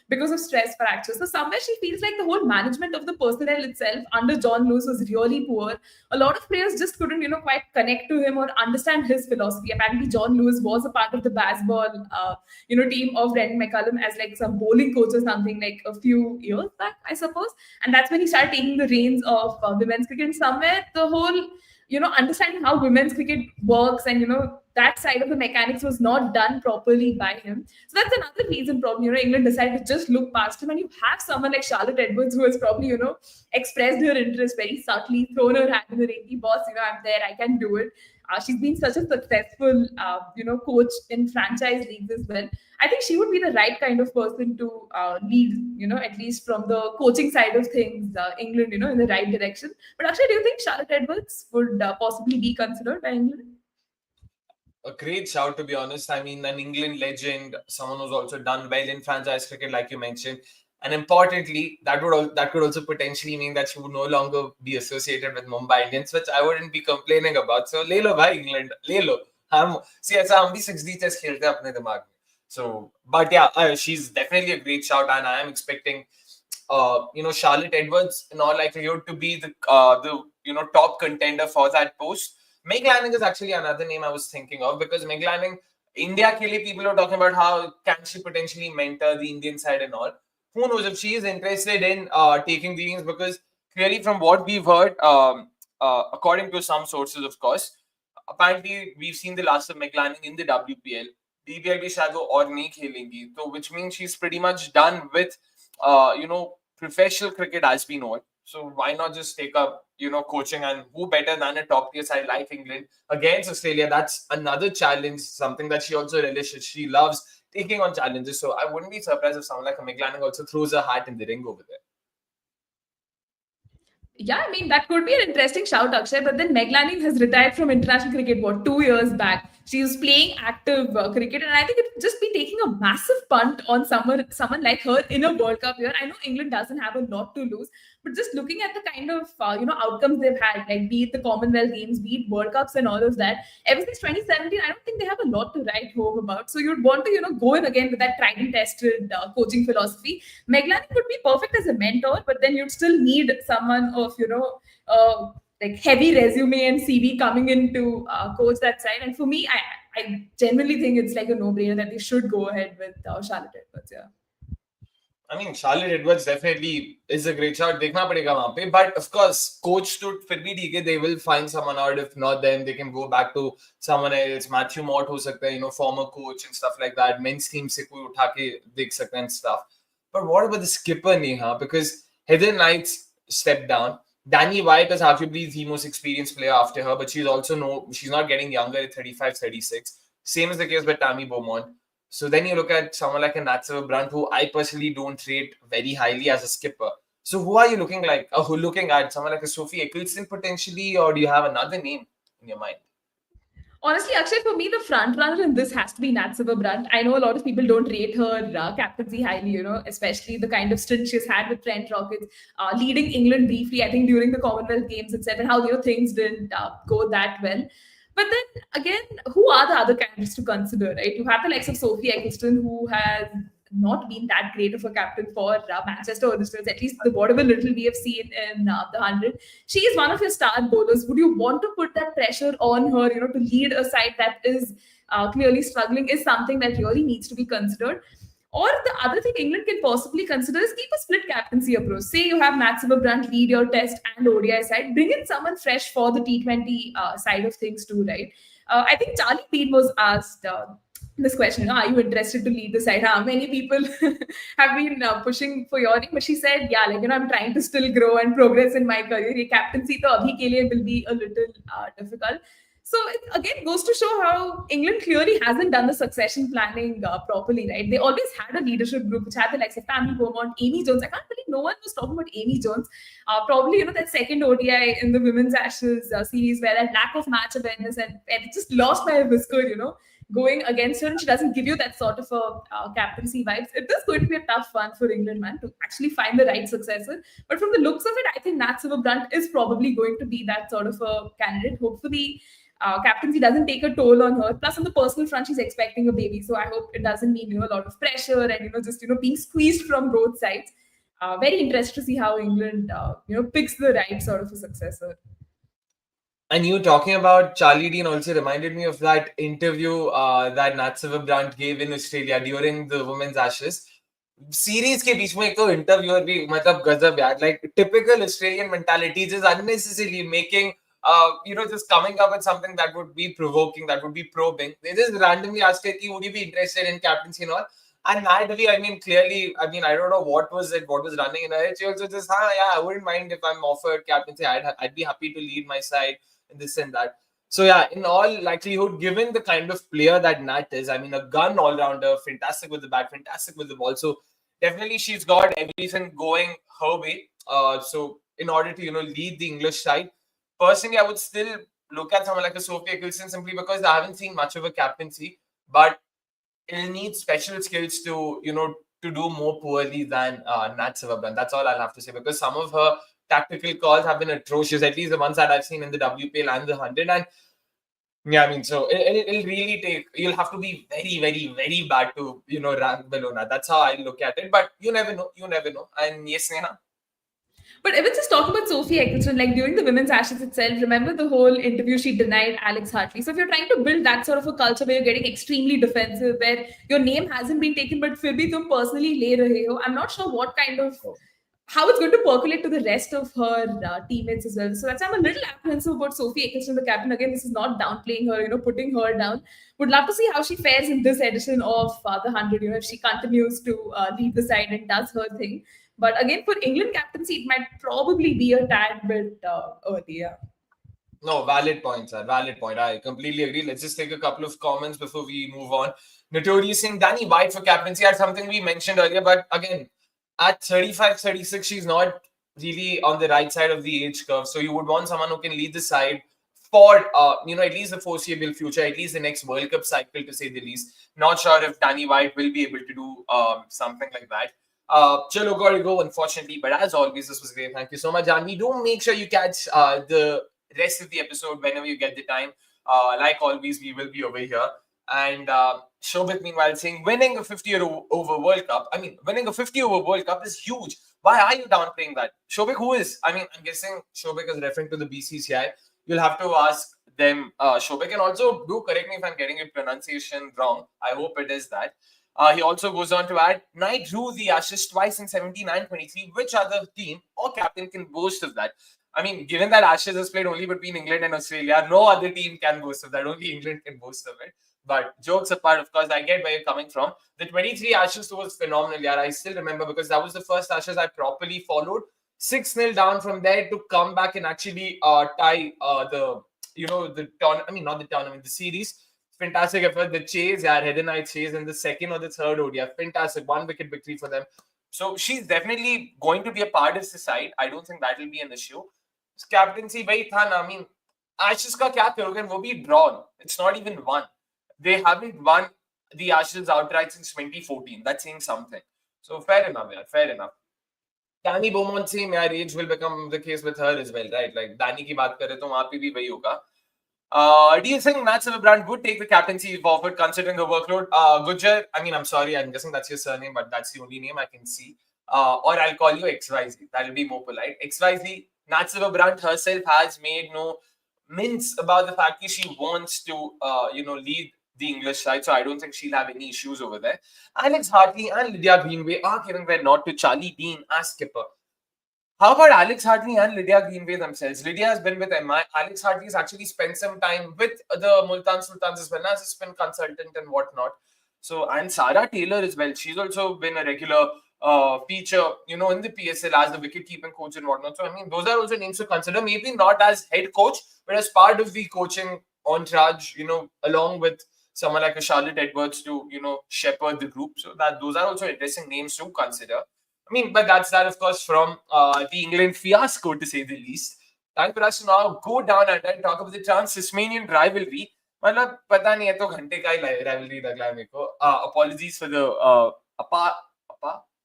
because of stress fractures. So somewhere she feels like the whole management of the personnel itself under John Lewis was really poor. A lot of players just couldn't, quite connect to him or understand his philosophy. Apparently, John Lewis was a part of the baseball, team of Brendan McCullum as like some bowling coach or something like a few years back, I suppose. And that's when he started taking the reins of women's cricket. And somewhere the whole, understanding how women's cricket works and, that side of the mechanics was not done properly by him. So that's another reason probably, England decided to just look past him. And you have someone like Charlotte Edwards who has probably, expressed her interest very subtly, thrown her hand in the ring. Boss, I'm there, I can do it. She's been such a successful, coach in franchise leagues as well. I think she would be the right kind of person to lead, at least from the coaching side of things, England, in the right direction. But actually, do you think Charlotte Edwards would possibly be considered by England? A great shout, to be honest. I mean, an England legend, someone who's also done well in franchise cricket, like you mentioned. And importantly, that could also potentially mean that she would no longer be associated with Mumbai Indians, which I wouldn't be complaining about. So, ले लो भाई England, ले लो. हम ऐसा हम भी 6D chess खेलते हैं अपने दिमाग में. So, but yeah, she's definitely a great shout, and I am expecting, Charlotte Edwards in all likelihood to be the top contender for that post. Meg Lanning is actually another name I was thinking of, because Meg Lanning, India ke liye people are talking about how can she potentially mentor the Indian side and all. Who knows if she is interested in taking the innings, because clearly from what we've heard, according to some sources, of course, apparently we've seen the last of Meg Lanning in the WPL. DPL भी शायद वो और नहीं खेलेंगी, so which means she's pretty much done with professional cricket as we know it. So why not just take up coaching, and who better than a top tier side like England against Australia? That's another challenge, something that she also relishes. She loves taking on challenges, so I wouldn't be surprised if someone like a Meg Lanning also throws her hat in the ring over there. Yeah, I mean, that could be an interesting shout, Akshay. But then Meg Lanning has retired from international cricket, 2 years back? She was playing active cricket, and I think it would just be taking a massive punt on someone like her in a World Cup year. I know England doesn't have a lot to lose, but just looking at the kind of outcomes they've had, like be it the Commonwealth Games, be it World Cups, and all of that, ever since 2017, I don't think they have a lot to write home about. So you'd want to go in again with that tried and tested coaching philosophy. Meg Lanning would be perfect as a mentor, but then you'd still need someone of like heavy resume and CV coming in to coach that side. And for me, I genuinely think it's like a no-brainer that they should go ahead with Charlotte Edwards. Yeah. I mean, Charlotte Edwards definitely is a great shot. देखना पड़ेगा वहाँ पे. But of course, coach to फिर भी ठीक है. They will find someone out. If not, then they can go back to someone else. Matthew Mott हो सकता है, former coach and stuff like that. Men's team से कोई उठा के देख सकता है and stuff. But what about the skipper Neha? Because Heather Knight stepped down. Danny White is arguably the most experienced player after her, but she's not getting younger at 35, 36. Same is the case with Tammy Beaumont. So then you look at someone like a Natseva Brunt, who I personally don't rate very highly as a skipper. So who are you looking at? Someone like a Sophie Eccleston potentially, or do you have another name in your mind? Honestly, actually, for me, the front runner in this has to be Natseva Brunt. I know a lot of people don't rate her captaincy highly, especially the kind of stint she's had with Trent Rockets, leading England briefly, I think, during the Commonwealth Games itself, and how things didn't go that well. But then again, who are the other candidates to consider, right? You have the likes of Sophie Eccleston, who has not been that great of a captain for Manchester Originals, at least the whatever little we have seen in the 100. She is one of your star bowlers. Would you want to put that pressure on her, to lead a side that is clearly struggling, is something that really needs to be considered. Or the other thing England can possibly consider is keep a split captaincy approach. Say you have Natseva Brunt lead your Test and ODI side, bring in someone fresh for the T20 side of things too, right? I think Charlie Bean was asked this question, are you interested to lead the side? Many people have been pushing for your name, but she said, yeah, I'm trying to still grow and progress in my career. Ye captaincy to abhi ke liye will be a little difficult. So it again goes to show how England clearly hasn't done the succession planning properly, right? They always had a leadership group which had the likes of Tammy Beaumont, Amy Jones. I can't believe no one was talking about Amy Jones. Probably, that second ODI in the Women's Ashes series where that lack of match awareness and it just lost my whisker, going against her, and she doesn't give you that sort of a captaincy vibes. It is going to be a tough one for England, man, to actually find the right successor. But from the looks of it, I think Natseva Brunt is probably going to be that sort of a candidate. Hopefully, captaincy doesn't take a toll on her. Plus, on the personal front, she's expecting a baby, so I hope it doesn't mean a lot of pressure and just being squeezed from both sides. Very interested to see how England picks the right sort of a successor. And you talking about Charlie Dean also reminded me of that interview that Natseva Brunt gave in Australia during the Women's Ashes. Series के बीच में एक तो interviewer भी मतलब गजब यार, like typical Australian mentality, just unnecessarily making just coming up with something that would be provoking, that would be probing. They just randomly asked her, would you be interested in captaincy and all? And naturally, clearly, I don't know what was running in her head. She also just, yeah, I wouldn't mind if I'm offered captaincy. I'd be happy to lead my side and this and that. So yeah, in all likelihood, given the kind of player that Nat is, a gun all-rounder, fantastic with the bat, fantastic with the ball. So definitely she's got everything going her way. So in order to, lead the English side, personally, I would still look at someone like a Sophie Eccleston simply because I haven't seen much of a captaincy, but it'll need special skills to, to do more poorly than Natseva Brunt. That's all I'll have to say, because some of her tactical calls have been atrocious, at least the ones that I've seen in the WPL and the 100. And Yeah, I mean, so it'll really take. You'll have to be very, very, very bad to rank below that. That's how I look at it. But you never know. You never know. And yes, Neha. But even just talking about Sophie Ecclestone, like during the women's Ashes itself, remember the whole interview she denied Alex Hartley. So if you're trying to build that sort of a culture where you're getting extremely defensive, where your name hasn't been taken, but फिर भी तुम personally ले रहे हो, I'm not sure what kind of how it's going to percolate to the rest of her teammates as well. So that's I'm a little apprehensive about Sophie Ecclestone, the captain. Again, this is not downplaying her, putting her down. Would love to see how she fares in this edition of the 100. If she continues to lead the side and does her thing. But again, for England captaincy, it might probably be a tad bit earlier. No, valid point, sir. Valid point. I completely agree. Let's just take a couple of comments before we move on. Notorious saying Danny White for captaincy. That's something we mentioned earlier. But again, at 35, 36, she's not really on the right side of the age curve. So you would want someone who can lead the side for, at least the foreseeable future, at least the next World Cup cycle, to say the least. Not sure if Danny White will be able to do something like that. Chalo, gotta go, unfortunately. But as always, this was great. Thank you so much, Janvi. Do make sure you catch the rest of the episode whenever you get the time. Like always, we will be over here. And Shobit, meanwhile, saying winning a 50-over World Cup. I mean, winning a 50-over World Cup is huge. Why are you downplaying that? Shobik, who is? I mean, I'm guessing Shobik is referring to the BCCI. You'll have to ask them, Shobik. And also, do correct me if I'm getting your pronunciation wrong. I hope it is that. He also goes on to add, Knight drew the Ashes twice in 79-23. Which other team or captain can boast of that? I mean, given that Ashes is played only between England and Australia, no other team can boast of that. Only England can boast of it. But jokes apart, of course, I get where you're coming from. The 23 Ashes was phenomenal, yeah. I still remember because that was the first Ashes I properly followed. 6-0 down from there to come back and actually tie the tournament. I mean, not the tournament, the series. Fantastic effort. The chase, yeah, Heather Knight chase in the second or the third ODI. Fantastic. 1-wicket victory for them. So she's definitely going to be a part of the side. I don't think that will be an issue. Captaincy वही था ना. I mean, Ashes का क्या करोगे? वो भी drawn. It's not even won. They haven't won the Ashes outright since 2014. That's saying something. So fair enough, yeah, fair enough. Danny Beaumont, same यार, age will become the case with her as well, right? Like Danny की बात करें तो वहाँ पे भी वही होगा. Do you think Matt Silverbrand would take the captaincy forward considering her workload? Gujjar, I mean, I'm sorry, I'm guessing that's your surname, but that's the only name I can see. Or I'll call you XYZ. That'll be more polite. XYZ, Nat Silverbrand herself has made no mince about the fact that she wants to, lead the English side. So I don't think she'll have any issues over there. Alex Hartley and Lydia Greenway are giving their nod to Charlie Dean as skipper. How about Alex Hartley and Lydia Greenway themselves? Lydia has been with MI. Alex Hartley has actually spent some time with the Multan Sultans as well as a spin consultant and whatnot. So, and Sarah Taylor as well. She's also been a regular feature, in the PSL as the wicket-keeping coach and whatnot. So, I mean, those are also names to consider. Maybe not as head coach, but as part of the coaching entourage, along with someone like a Charlotte Edwards to, shepherd the group. So, those are also interesting names to consider. I mean, but that's that, of course, from the England fiasco, to say the least. Time for us to now go down and talk about the trans-Tasmanian rivalry. मतलब पता नहीं है तो घंटे का ही rivalry लग रहा है मेरे को. Apologies for the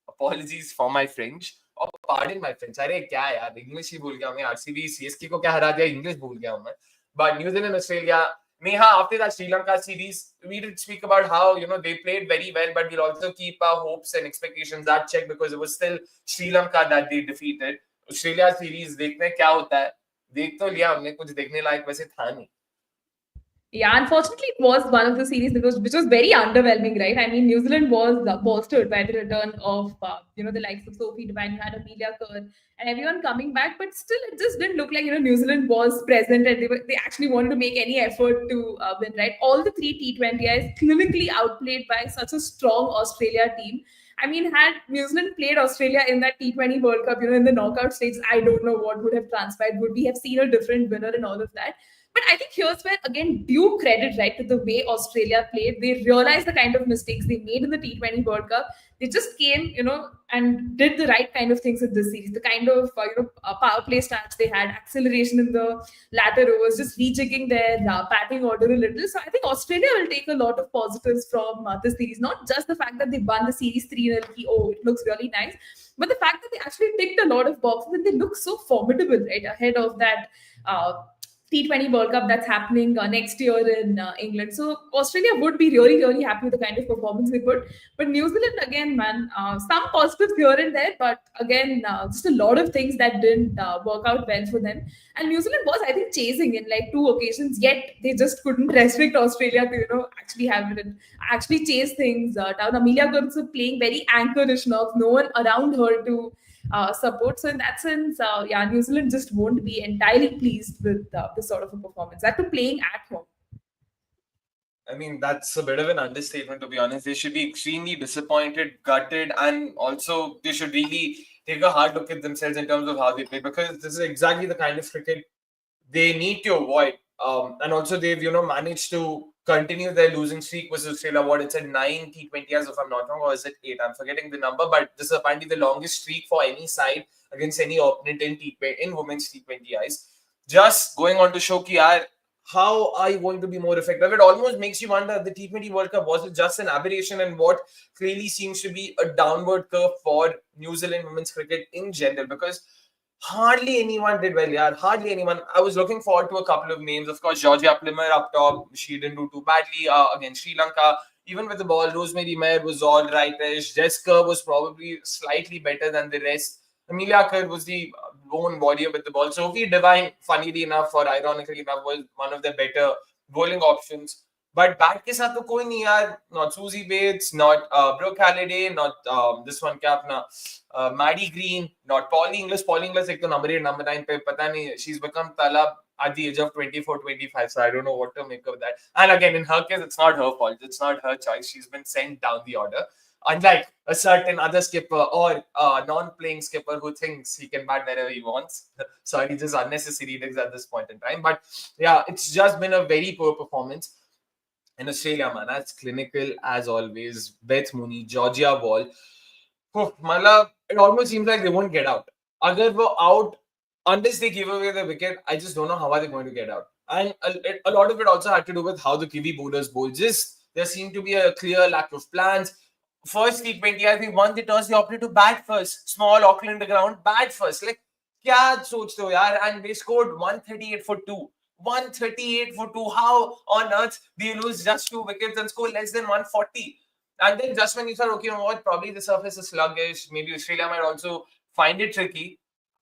apologies for my French. Or pardon my French. अरे क्या यार, English ही भूल गया मैं. RCB CSK को क्या हरा दिया, English भूल गया हूँ मैं. But New Zealand, Australia. Neha, after that Sri Lanka series, we did speak about how, they played very well, but we'll also keep our hopes and expectations at check because it was still Sri Lanka that they defeated. Australia series, देखते हैं क्या होता है. देख तो लिया हमने, कुछ देखने लायक वैसे था नहीं. Yeah, unfortunately, it was one of the series which was very underwhelming, right? I mean, New Zealand was bolstered by the return of, the likes of Sophie Devine, you had Amelia Kerr, and everyone coming back, but still, it just didn't look like, New Zealand was present and they actually wanted to make any effort to win, right? All the three T20Is clinically outplayed by such a strong Australia team. I mean, had New Zealand played Australia in that T20 World Cup, in the knockout stage, I don't know what would have transpired. Would we have seen a different winner and all of that? But I think here's where, again, due credit, right, to the way Australia played. They realized the kind of mistakes they made in the T20 World Cup. They just came, and did the right kind of things in this series. The kind of, power play stats they had, acceleration in the latter overs, just rejigging their batting order a little. So I think Australia will take a lot of positives from this series. Not just the fact that they won the series 3-0, it looks really nice, but the fact that they actually ticked a lot of boxes and they look so formidable, right, ahead of that T20 World Cup that's happening next year in England. So Australia would be really, really happy with the kind of performance they put. But New Zealand, again, man, some positives here and there, but again, just a lot of things that didn't work out well for them. And New Zealand was, I think, chasing in like two occasions, yet they just couldn't restrict Australia to, actually have it and actually chase things down. Amelia Gurns playing very anchorish nerves, no one around her to support. So in that sense, yeah, New Zealand just won't be entirely pleased with this sort of a performance. That too playing at home. I mean, that's a bit of an understatement, to be honest. They should be extremely disappointed, gutted, and also they should really take a hard look at themselves in terms of how they play, because this is exactly the kind of cricket they need to avoid. And also they've, managed to continue their losing streak versus Australia. What, it's at 9 T20s, if I'm not wrong, or is it 8? I'm forgetting the number, but this is apparently the longest streak for any side against any opponent in women's T20Is. Just going on to show ki yaar, how are you going to be more effective? It almost makes you wonder, the T20 World Cup, was it just an aberration and what clearly seems to be a downward curve for New Zealand women's cricket in general? Because hardly anyone did well, yeah. Hardly anyone. I was looking forward to a couple of names. Of course, Georgia Plummer up top. She didn't do too badly against Sri Lanka. Even with the ball, Rosemary Mayer was all rightish. Jessica was probably slightly better than the rest. Amelia Kerr was the lone warrior with the ball. Sophie Devine, funnily enough or ironically enough, was one of the better bowling options. But bat ke saath to koi nahi yaar. Not Susie Bates, not Brooke Halliday, not this one क्या अपना Maddie Green, not Paulie Inglis. Paulie Inglis एक तो number 8, number 9 पे पता नहीं. She's become Talab at the age of 24, 25. So I don't know what to make of that. And again, in her case, it's not her fault. It's not her choice. She's been sent down the order. Unlike a certain other skipper or non-playing skipper who thinks he can bat wherever he wants. Sorry, just unnecessary things at this point in time. But yeah, it's just been a very poor performance. In Australia, man, that's clinical as always. Beth Mooney, Georgia Wall. It almost seems like they won't get out. Agar wo out, unless they give away the wicket, I just don't know how are they going to get out. And a lot of it also had to do with how the Kiwi bowlers bowl. Just there seemed to be a clear lack of plans. First T20, I think one they tossed the opportunity to bat first. Small Auckland ground, bat first. Like, kya sochte ho yaar? And they scored 138 for 2. 138 for 2. How on earth do you lose just 2 wickets and score less than 140? And then just when you thought, okay, you know what, probably the surface is sluggish, maybe Australia might also find it tricky.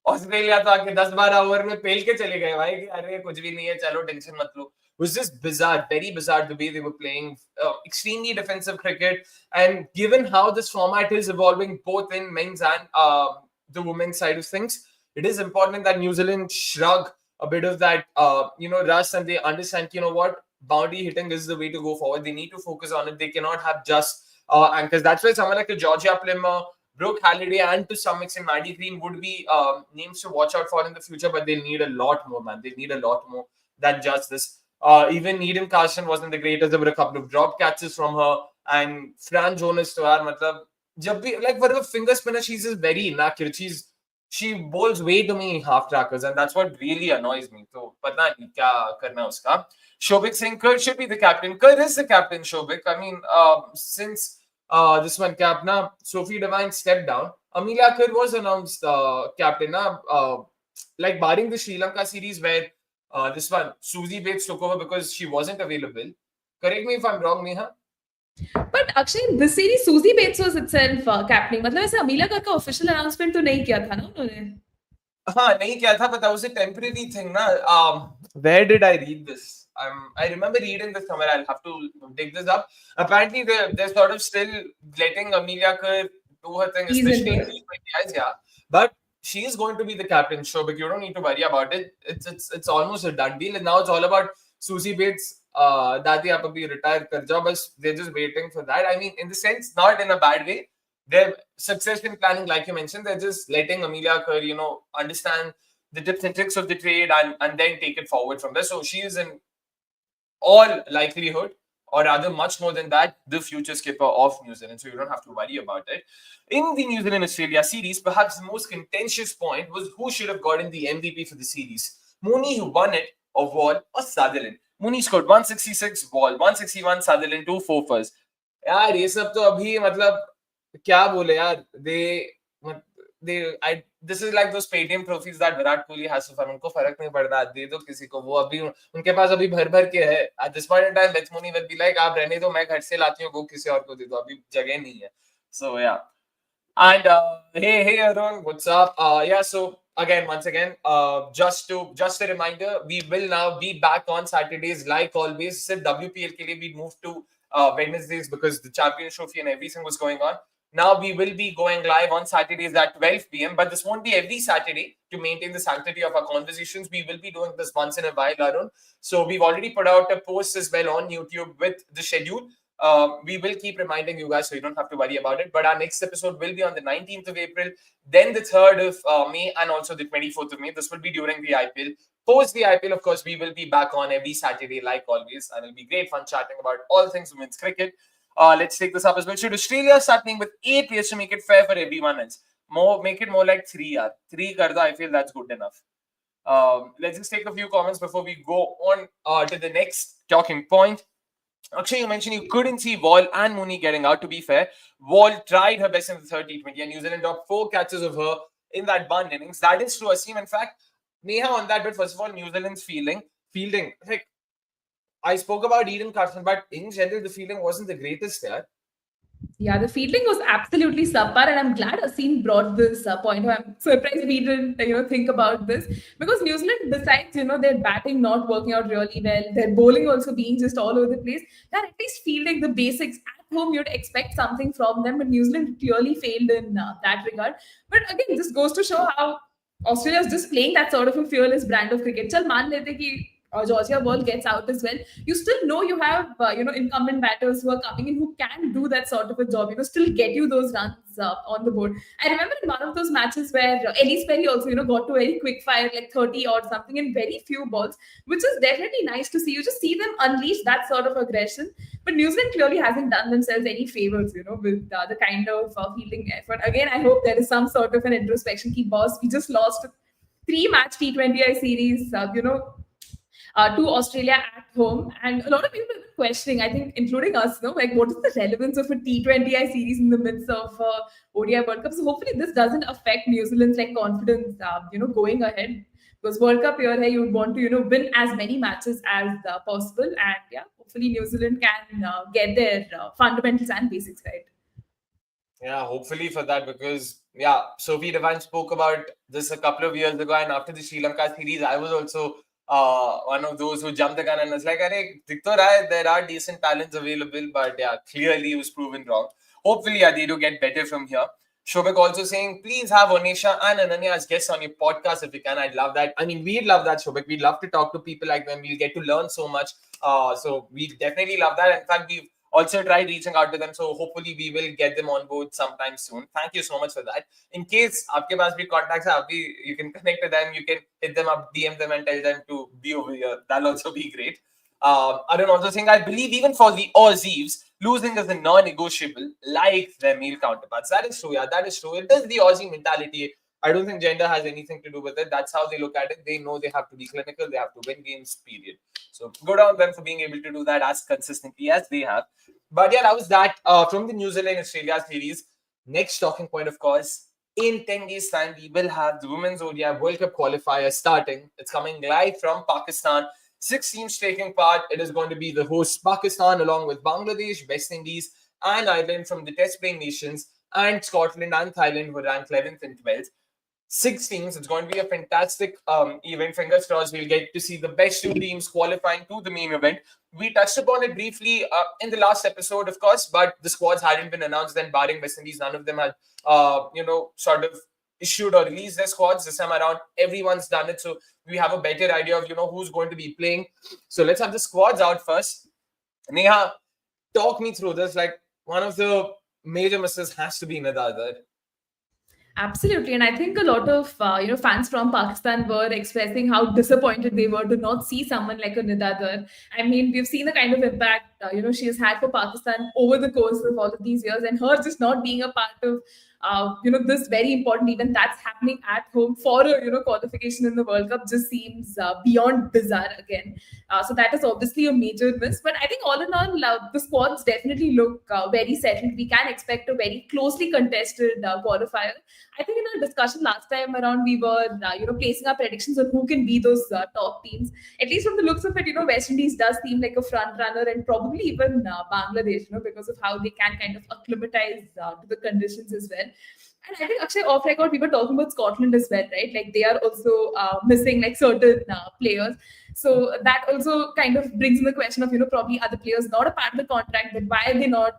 Australia तो आके 10-12 over में पेल के चले गए भाई कि अरे कुछ भी नहीं है चलो टेंशन मत लो. It was just bizarre, very bizarre the way they were playing. Extremely defensive cricket, and given how this format is evolving both in men's and the women's side of things, it is important that New Zealand shrug a bit of that rust, and they understand, you know what, boundary hitting is the way to go forward. They need to focus on it. They cannot have just anchors. That's why someone like a Georgia Plummer, Brooke Halliday, and to some extent Maddie Green would be names to watch out for in the future, but they'll need a lot more, man. They need a lot more than just this. Even Eden Carson wasn't the greatest. There were a couple of drop catches from her, and Fran Jonas to her, matlab, jab bhi, like for a finger spinner, she's just very inaccurate. She bowls way too many half trackers, and that's what really annoys me. So, pata nahi kya karna uska. Shobik Singh Kerr should be the captain. Kerr is the captain, Shobik. I mean, since this one captain, Sophie Devine stepped down, Amelia Kerr was announced captain. Like barring the Sri Lanka series where this one, Susie Bates took over because she wasn't available. Correct me if I'm wrong, Neha. But actually, in this series, Susie Bates was itself captaining. मतलब ऐसे अमीला कर का official announcement तो नहीं किया था ना उन्होंने? हाँ नहीं किया था, but that was a temporary thing ना. Where did I read this? I remember reading this somewhere. I'll have to dig this up. Apparently, they're sort of still letting Amelia Kerr do her thing, especially in T20Is, yeah. But she is going to be the captain, Shobik. You don't need to worry about it. It's almost a done deal. And now it's all about Susie Bates. Dadi aap abhi retire kar jao, but they're just waiting for that. I mean, in the sense, not in a bad way. Their succession planning, like you mentioned, they're just letting Amelia Kerr, understand the tips and tricks of the trade and then take it forward from there. So she is in all likelihood, or rather much more than that, the future skipper of New Zealand. So you don't have to worry about it. In the New Zealand-Australia series, perhaps the most contentious point was who should have gotten the MVP for the series. Mooney, who won it, or Wall, or Sutherland. Mooney scored 166, Wall 161, Sutherland 2 4-fers. यार ये सब तो अभी मतलब क्या बोले यार, this is like those Paytm trophies that Virat Kohli has to fun. उनको फर्क नहीं पड़ता, दे दो किसी को, वो अभी उनके पास अभी भर भर के है. At this point in time, Bethmoni will be like, आप रहने दो, मैं घर से लाती हूँ, वो किसी और को दे दो, अभी जगह नहीं है. So yeah. And hey Arun, what's up? Yeah, so again, once again, just a reminder, we will now be back on Saturdays like always. Since WPL ke liye we moved to Wednesdays because the Champions Trophy and everything was going on. Now we will be going live on Saturdays at 12 p.m. But this won't be every Saturday to maintain the sanctity of our conversations. We will be doing this once in a while, Arun. So we've already put out a post as well on YouTube with the schedule. We will keep reminding you guys so you don't have to worry about it. But our next episode will be on the 19th of April, then the 3rd of May, and also the 24th of May. This will be during the IPL. Post the IPL, of course, we will be back on every Saturday, like always, and it'll be great fun chatting about all things women's cricket. Let's take this up as well. Should Australia start playing with 8 players to make it fair for everyone else? Make it more like 3, yaar. 3 karda, I feel that's good enough. Let's just take a few comments before we go on to the next talking point. Akshay, you mentioned you couldn't see Wall and Mooney getting out. To be fair, Wall tried her best in the third T20 and New Zealand dropped 4 catches of her in that one innings. That is true, Asim. In fact, Neha, on that bit, first of all, New Zealand's fielding. Like, I spoke about Eden Carson, but in general, the fielding wasn't the greatest there. Yeah, the fielding was absolutely subpar, and I'm glad Asim brought this point. I'm surprised we didn't, think about this, because New Zealand, besides their batting not working out really well, their bowling also being just all over the place, they're at least fielding the basics at home. You'd expect something from them, but New Zealand clearly failed in that regard. But again, this goes to show how Australia is just playing that sort of a fearless brand of cricket. Chal मान लेते कि Georgia Ball gets out as well. You still know you have incumbent batters who are coming in who can do that sort of a job. Still get you those runs on the board. I remember in one of those matches where Ellis Perry also got to very quick fire, like 30 or something in very few balls, which is definitely nice to see. You just see them unleash that sort of aggression. But New Zealand clearly hasn't done themselves any favors, with the kind of fielding effort. Again, I hope there is some sort of an introspection. Key boss, we just lost 3-match T20I series. To Australia at home, and a lot of people have been questioning, I think, including us, like what is the relevance of a T20I series in the midst of ODI World Cup? So hopefully this doesn't affect New Zealand's confidence, going ahead. Because World Cup year, you would want to, win as many matches as possible, and yeah, hopefully New Zealand can get their fundamentals and basics right. Yeah, hopefully for that, because Sophie Devine spoke about this a couple of years ago, and after the Sri Lanka series, I was also one of those who jumped the gun and was like, there are decent talents available, but yeah, clearly he was proven wrong. Hopefully, they do get better from here. Shobek also saying, please have Onisha and Ananya as guests on your podcast if you can. I'd love that. I mean, we'd love that, Shobek. We'd love to talk to people like them. We'll get to learn so much. So we definitely love that. In fact, we've also tried reaching out to them. So hopefully we will get them on board sometime soon. Thank you so much for that. In case aapke paas bhi contacts hai, you can connect with them. You can hit them up, DM them and tell them to be over here. That'll also be great. Arun also saying, I believe even for the Aussies, losing is a non-negotiable like their male counterparts. That is true, yeah. That is true. It is the Aussie mentality. I don't think gender has anything to do with it. That's how they look at it. They know they have to be clinical. They have to win games, period. So good on them for being able to do that as consistently as they have. But yeah, that was that from the New Zealand-Australia series. Next talking point, of course, in 10 days' time, we will have the Women's ODI World Cup Qualifier starting. It's coming live from Pakistan. 6 teams taking part. It is going to be the host Pakistan along with Bangladesh, West Indies, and Ireland from the test playing nations, and Scotland and Thailand who ranked 11th and 12th. 6 teams. It's going to be a fantastic event. Fingers crossed we'll get to see the best 2 teams qualifying to the main event. We touched upon it briefly in the last episode, of course, but the squads hadn't been announced then, barring West Indies. None of them had, sort of issued or released their squads. This time around, everyone's done it. So we have a better idea of, who's going to be playing. So let's have the squads out first. Neha, talk me through this. Like, one of the major misses has to be Nadadar. Absolutely, and I think a lot of fans from Pakistan were expressing how disappointed they were to not see someone like a Nidadar. I mean, we've seen the kind of impact she has had for Pakistan over the course of all of these years, and her just not being a part of this very important event that's happening at home for a qualification in the World Cup just seems beyond bizarre again. So that is obviously a major miss. But I think all in all, the squads definitely look very settled. We can expect a very closely contested qualifier. I think in our discussion last time around, we were placing our predictions on who can be those top teams. At least from the looks of it, West Indies does seem like a front runner, and probably even Bangladesh, because of how they can kind of acclimatize to the conditions as well. And I think actually off record we were talking about Scotland as well, right? Like they are also missing like certain players. So that also kind of brings in the question of probably other players not a part of the contract, but why are they not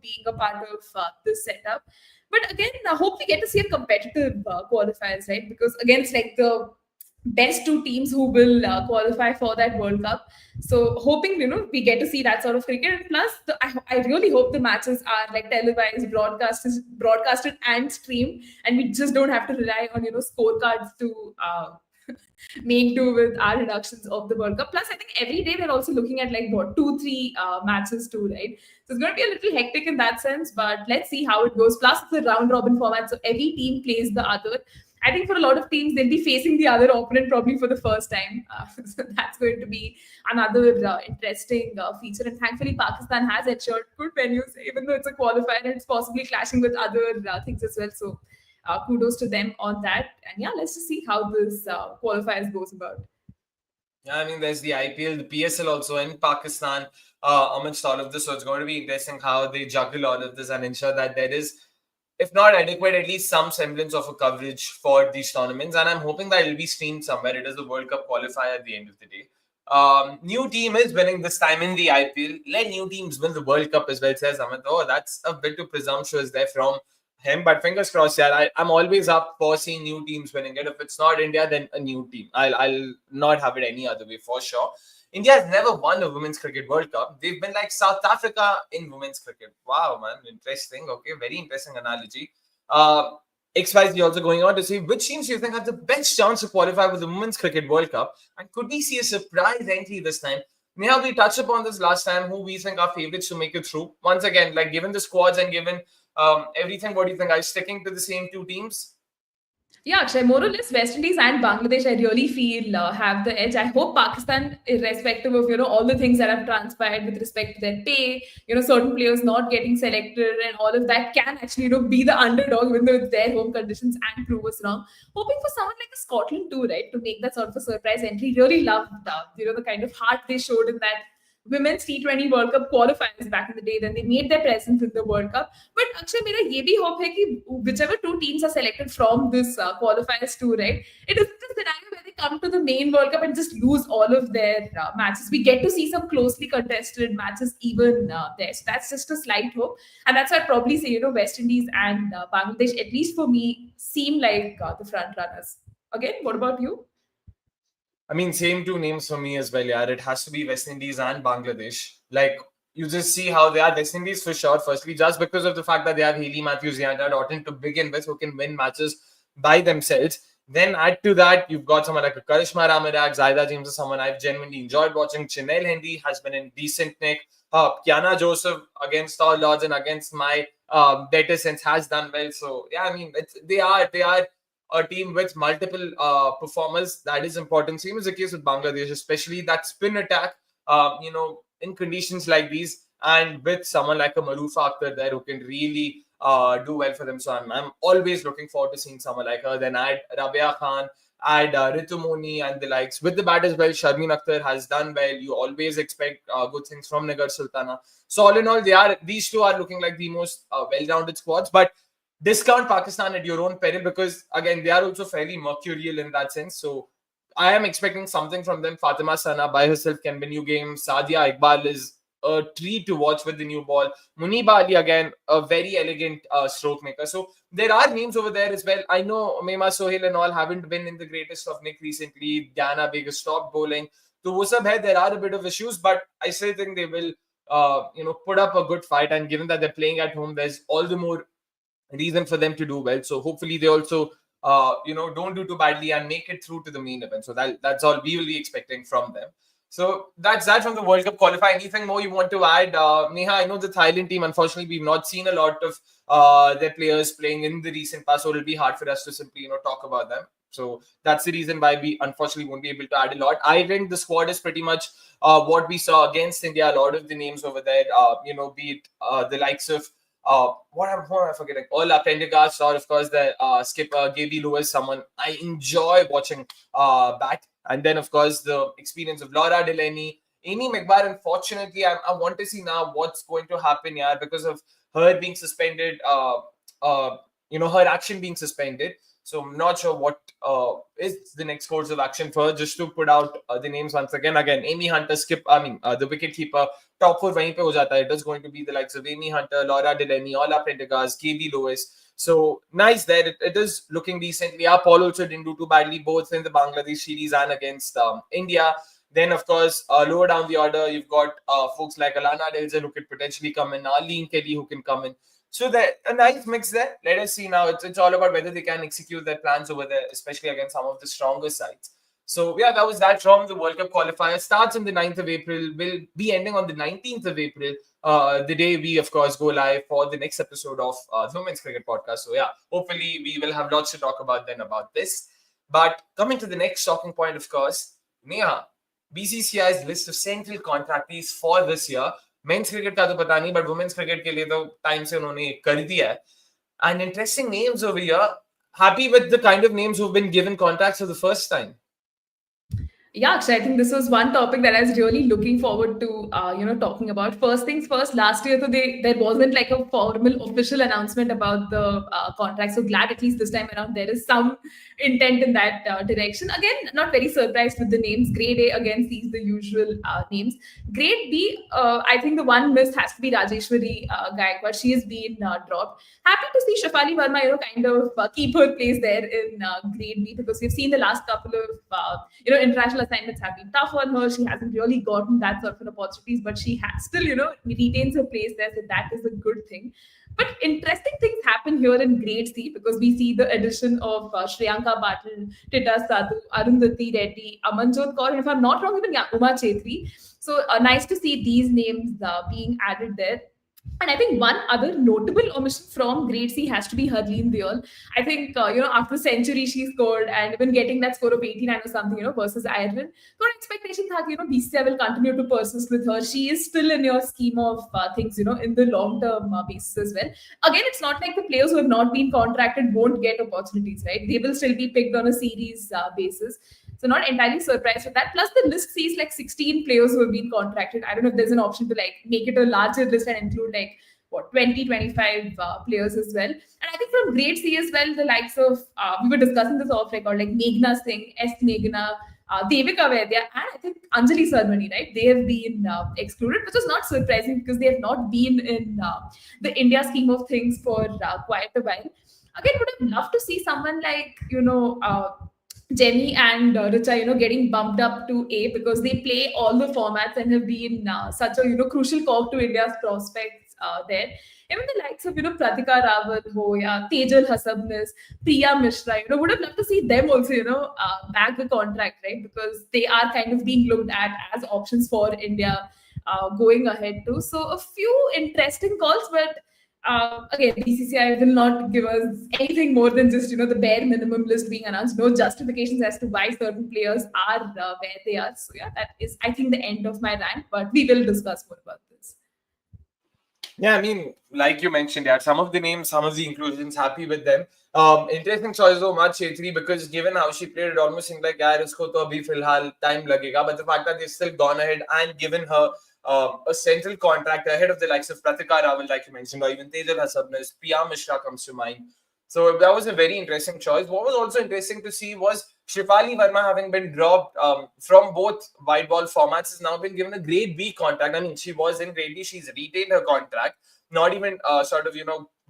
being a part of this setup? But again, I hope we get to see a competitive qualifiers, right? Because again, it's like the best two teams who will qualify for that World Cup. So hoping we get to see that sort of cricket. And plus, I really hope the matches are like televised, broadcasted and streamed, and we just don't have to rely on scorecards to make do with our reductions of the World Cup. Plus, I think every day we're also looking at like what 2-3 matches too, right? So it's going to be a little hectic in that sense, but let's see how it goes. Plus, it's a round robin format, so every team plays the other. I think for a lot of teams, they'll be facing the other opponent probably for the first time. So that's going to be another interesting feature. And thankfully, Pakistan has ensured good venues, even though it's a qualifier and it's possibly clashing with other things as well. So kudos to them on that. And yeah, let's just see how this qualifiers goes about. Yeah, I mean, there's the IPL, the PSL also in Pakistan amidst all of this. So it's going to be interesting how they juggle all of this and ensure that there is, if not adequate, at least some semblance of a coverage for these tournaments. And I'm hoping that it'll be streamed somewhere. It is the World Cup qualifier at the end of the day. New team is winning this time in the IPL. Let new teams win the World Cup as well, says Amit. Oh, that's a bit too presumptuous there from him. But fingers crossed, yeah. I'm always up for seeing new teams winning it. If it's not India, then a new team. I'll not have it any other way for sure. India has never won a Women's Cricket World Cup. They've been like South Africa in women's cricket. Wow, man. Interesting. Okay, very interesting analogy. XYZ also going on to see which teams you think have the best chance to qualify with the Women's Cricket World Cup. And could we see a surprise entry this time? Neha, we touched upon this last time, who we think are favorites to make it through. Once again, like given the squads and given everything, what do you think? Are you sticking to the same two teams? Yeah, Akshay, more or less West Indies and Bangladesh, I really feel have the edge. I hope Pakistan, irrespective of all the things that have transpired with respect to their pay, certain players not getting selected and all of that, can actually be the underdog even though it's their home conditions and prove us wrong. Hoping for someone like Scotland too, right, to make that sort of a surprise entry. Really loved the kind of heart they showed in that women's T20 World Cup qualifiers back in the day. Then they made their presence in the World Cup. But actually, मेरा ये भी hope है कि whichever two teams are selected from this qualifiers too, right? It isn't a scenario where they come to the main World Cup and just lose all of their matches. We get to see some closely contested matches even there. So that's just a slight hope, and that's why I'd probably say West Indies and Bangladesh, at least for me, seem like the front runners. Again, what about you? I mean, same two names for me as well, yeah. It has to be West Indies and Bangladesh. Like, you just see how they are. West Indies for sure, firstly, just because of the fact that they have Hayley Matthews, Deandra Doughton to begin with, who can win matches by themselves. Then add to that, you've got someone like a Karishma Ramiraj, Zaida James is someone I've genuinely enjoyed watching. Chinel Hendy has been in decent nick. Kiana Joseph, against all odds and against my better sense, has done well. So, yeah, I mean, they are a team with multiple performers. That is important. Same as the case with Bangladesh, especially that spin attack, in conditions like these, and with someone like a Marufa Akhtar there who can really do well for them. So I'm always looking forward to seeing someone like her. Then add Rabia Khan, add Ritu Moni and the likes. With the bat as well, Sharmeen Akhtar has done well. You always expect good things from Nigar Sultana. So all in all, these two are looking like the most well-rounded squads. But discount Pakistan at your own peril, because again they are also fairly mercurial in that sense. So I am expecting something from them. Fatima Sana by herself can win you games. Sadia Iqbal is a treat to watch with the new ball. Muniba Ali, again, a very elegant stroke maker. So there are names over there as well. I know Mema Sohail and all haven't been in the greatest of nick recently. Diana Beg has stopped bowling. So wo sab hai, there are a bit of issues, but I still think they will put up a good fight. And given that they're playing at home, there's all the more reason for them to do well. So hopefully they also don't do too badly and make it through to the main event. So that's all we will be expecting from them. So that's that from the World Cup qualifier. Anything more you want to add? Neha, I know the Thailand team, unfortunately, we've not seen a lot of their players playing in the recent past, so it'll be hard for us to simply, talk about them. So that's the reason why we unfortunately won't be able to add a lot. Ireland, the squad is pretty much what we saw against India. A lot of the names over there, be it the likes of what am I forgetting? Ola Prendergast, or of course the skipper Gaby Lewis, someone I enjoy watching bat. And then of course the experience of Laura Delaney, Amy McBar. Unfortunately, I want to see now what's going to happen here because of her being suspended. Her action being suspended. So I'm not sure what is the next course of action for her. Just to put out the names once again. Again, Amy Hunter, the wicket keeper. Top four वहीं पे हो जाता है. It is going to be the likes of Amy Hunter, Laura Delaney, Ola Prendergast, KB Lewis. So nice there. It is looking decent. Yeah, Paul also didn't do too badly, both in the Bangladesh series and against India. Then, of course, lower down the order, you've got folks like Alana Delzer who could potentially come in, Arlene Kelly who can come in. So there, a nice mix there. Let us see now. It's all about whether they can execute their plans over there, especially against some of the stronger sides. So yeah, that was that from the World Cup qualifier. Starts on the 9th of April, will be ending on the 19th of April, the day we, of course, go live for the next episode of the Women's Cricket Podcast. So yeah, hopefully we will have lots to talk about then about this. But coming to the next talking point, of course, Neha, BCCI's list of central contractees for this year. Men's cricket का तो पता नहीं, but women's cricket के लिए तो time से उन्होंने कर दिया है. And interesting names over here. Happy with the kind of names who've been given contracts for the first time. Yeah, actually, I think this was one topic that I was really looking forward to, talking about. First things first, last year, so there wasn't like a formal official announcement about the contract. So glad at least this time around there is some intent in that direction. Again, not very surprised with the names. Grade A again sees the usual names. Grade B, I think the one missed has to be Rajeshwari Gaikwad. She has been dropped. Happy to see Shafali Verma, kind of keep her place there in Grade B, because we've seen the last couple of, international assignments have been tough on her. She hasn't really gotten that sort of opportunities, but she has still, retains her place there. So that is a good thing. But interesting things happen here in Grade C, because we see the addition of Shriyanka Patil, Tita Sadhu, Arundhati Reddy, Amanjot Kaur, and if I'm not wrong, even Uma Chetri. So nice to see these names being added there. And I think one other notable omission from Grade C has to be Harleen Deol. I think, after the century she scored and even getting that score of 89 or something, versus Ireland. So an expectation that, BCCI will continue to persist with her. She is still in your scheme of things, in the long-term basis as well. Again, it's not like the players who have not been contracted won't get opportunities, right? They will still be picked on a series basis. So not entirely surprised with that. Plus the list sees like 16 players who have been contracted. I don't know if there's an option to like make it a larger list and include like 20, 25 players as well. And I think from Grade C as well, the likes of, we were discussing this off record, like Meghna Singh, S. Meghna, Devika Vaidya, and I think Anjali Sarmani, right? They have been excluded, which is not surprising because they have not been in the India scheme of things for quite a while. Again, would have loved to see someone like, Jenny and Richa, getting bumped up to A, because they play all the formats and have been such a, crucial cog to India's prospects there. Even the likes of, Pratika Rawat, Tejal Hasabnis, Priya Mishra, would have loved to see them also, back the contract, right? Because they are kind of being looked at as options for India going ahead too. So a few interesting calls, but again, BCCI will not give us anything more than just, the bare minimum list being announced. No justifications as to why certain players are where they are. So yeah, that is, I think, the end of my rant, but we will discuss more about this. Yeah, I mean, like you mentioned, yeah, some of the names, some of the inclusions, happy with them. Interesting choice though, Uma Chetri, because given how she played, it almost seemed like, yaar, usko to abhi filhal time lagega. But the fact that they've still gone ahead and given her a central contract ahead of the likes of Pratika Rawal, like you mentioned, or even Tejal Hasabnis, Priya Mishra comes to mind. So that was a very interesting choice. What was also interesting to see was Shefali Verma, having been dropped from both white ball formats, has now been given a Grade B contract. I mean, she was in Grade B. She's retained her contract, not even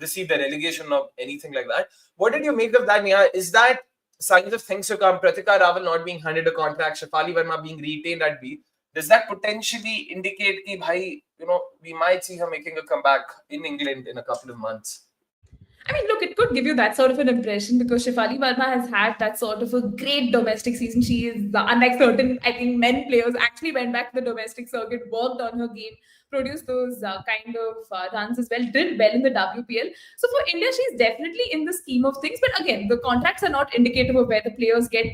received a relegation or anything like that. What did you make of that, Neha? Is that signs of things to come? Pratika Rawal not being handed a contract, Shefali Verma being retained at B. Does that potentially indicate that, we might see her making a comeback in England in a couple of months? I mean, look, it could give you that sort of an impression because Shefali Verma has had that sort of a great domestic season. She is, unlike certain, I think, men players, actually went back to the domestic circuit, worked on her game, produced those kind of runs as well, did well in the WPL. So for India, she's definitely in the scheme of things. But again, the contracts are not indicative of where the players get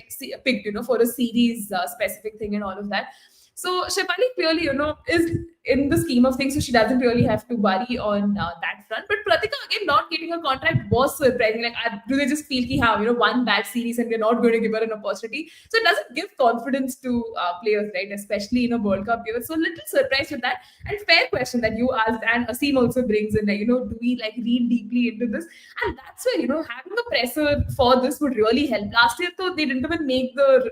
picked, for a series specific thing and all of that. So Shefali clearly, is in the scheme of things, so she doesn't really have to worry on that front. But Pratika, again, not getting her contract was surprising. Like, do they just feel ki, one bad series and we're not going to give her an opportunity? So it doesn't give confidence to players, right? Especially in a World Cup year. So little surprised with that. And fair question that you asked, and Asim also brings in, like, do we like read deeply into this? And that's where, having a presser for this would really help. Last year, though, they didn't even make the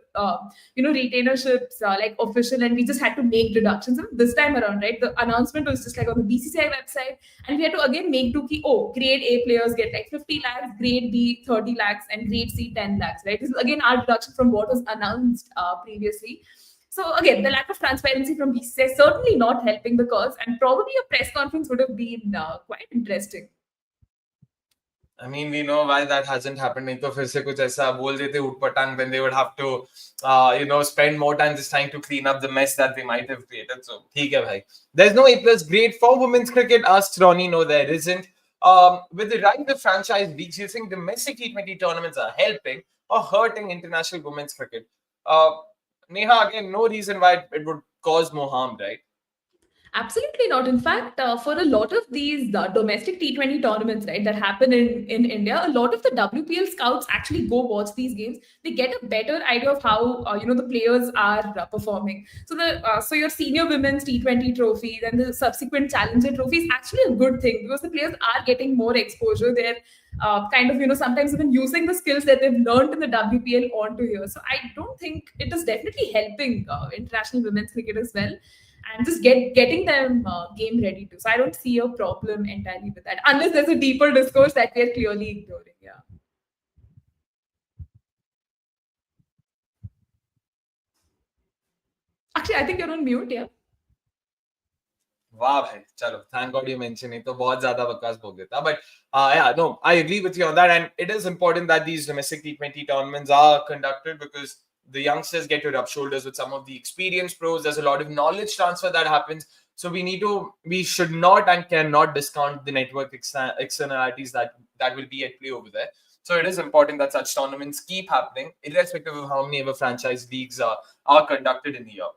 retainerships like official, and we just had to make deductions. And this time around, right, the announcement was just like on the BCCI website, and we had to again make do ki, grade A players get like 50 lakhs, grade B 30 lakhs, and grade C 10 lakhs, right? This is again our deduction from what was announced previously. So again, the lack of transparency from BCCI certainly not helping the cause, and probably a press conference would have been quite interesting. I mean, we know why that hasn't happened. नहीं तो फिर से कुछ ऐसा बोल देते उटपटांग, then they would have to, spend more time just trying to clean up the mess that they might have created. So, ठीक है भाई. There's no A+ grade for women's cricket, asked Ronnie. No, there isn't. With the rise of franchise leagues, do you think domestic T20 tournaments are helping or hurting international women's cricket? Neha, again, no reason why it would cause more harm, right? Absolutely not. In fact, for a lot of these domestic T20 tournaments, right, that happen in India, a lot of the WPL scouts actually go watch these games. They get a better idea of how the players are performing. So so your senior women's T20 trophies and the subsequent challenger trophy is actually a good thing because the players are getting more exposure. They're kind of sometimes even using the skills that they've learned in the WPL onto here. So I don't think it is definitely helping international women's cricket as well, and just getting them game ready too. So I don't see a problem entirely with that, unless there's a deeper discourse that we're clearly ignoring. Yeah. Actually, I think you're on mute. Yeah. वाह भाई, चलो, thank God you mentioned it. तो बहुत ज़्यादा बकवास बोल देता. But yeah, no, I agree with you on that, and it is important that these domestic T20 tournaments are conducted because the youngsters get to rub shoulders with some of the experienced pros. There's a lot of knowledge transfer that happens. So we should not and cannot discount the network externalities that will be at play over there. So it is important that such tournaments keep happening, irrespective of how many ever franchise leagues are conducted in the year.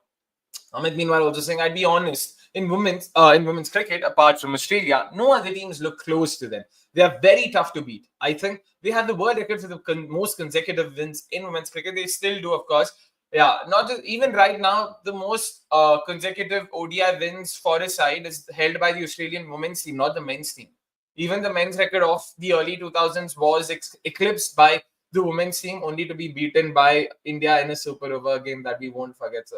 Amit, meanwhile, also saying, I'd be honest, in women's cricket, apart from Australia, no other teams look close to them. They are very tough to beat. I think they have the world record for the most consecutive wins in women's cricket. They still do, of course. Yeah, not just, even right now, the most consecutive ODI wins for a side is held by the Australian women's team, not the men's team. Even the men's record of the early 2000s was eclipsed by the women's team, only to be beaten by India in a super over game that we won't forget. So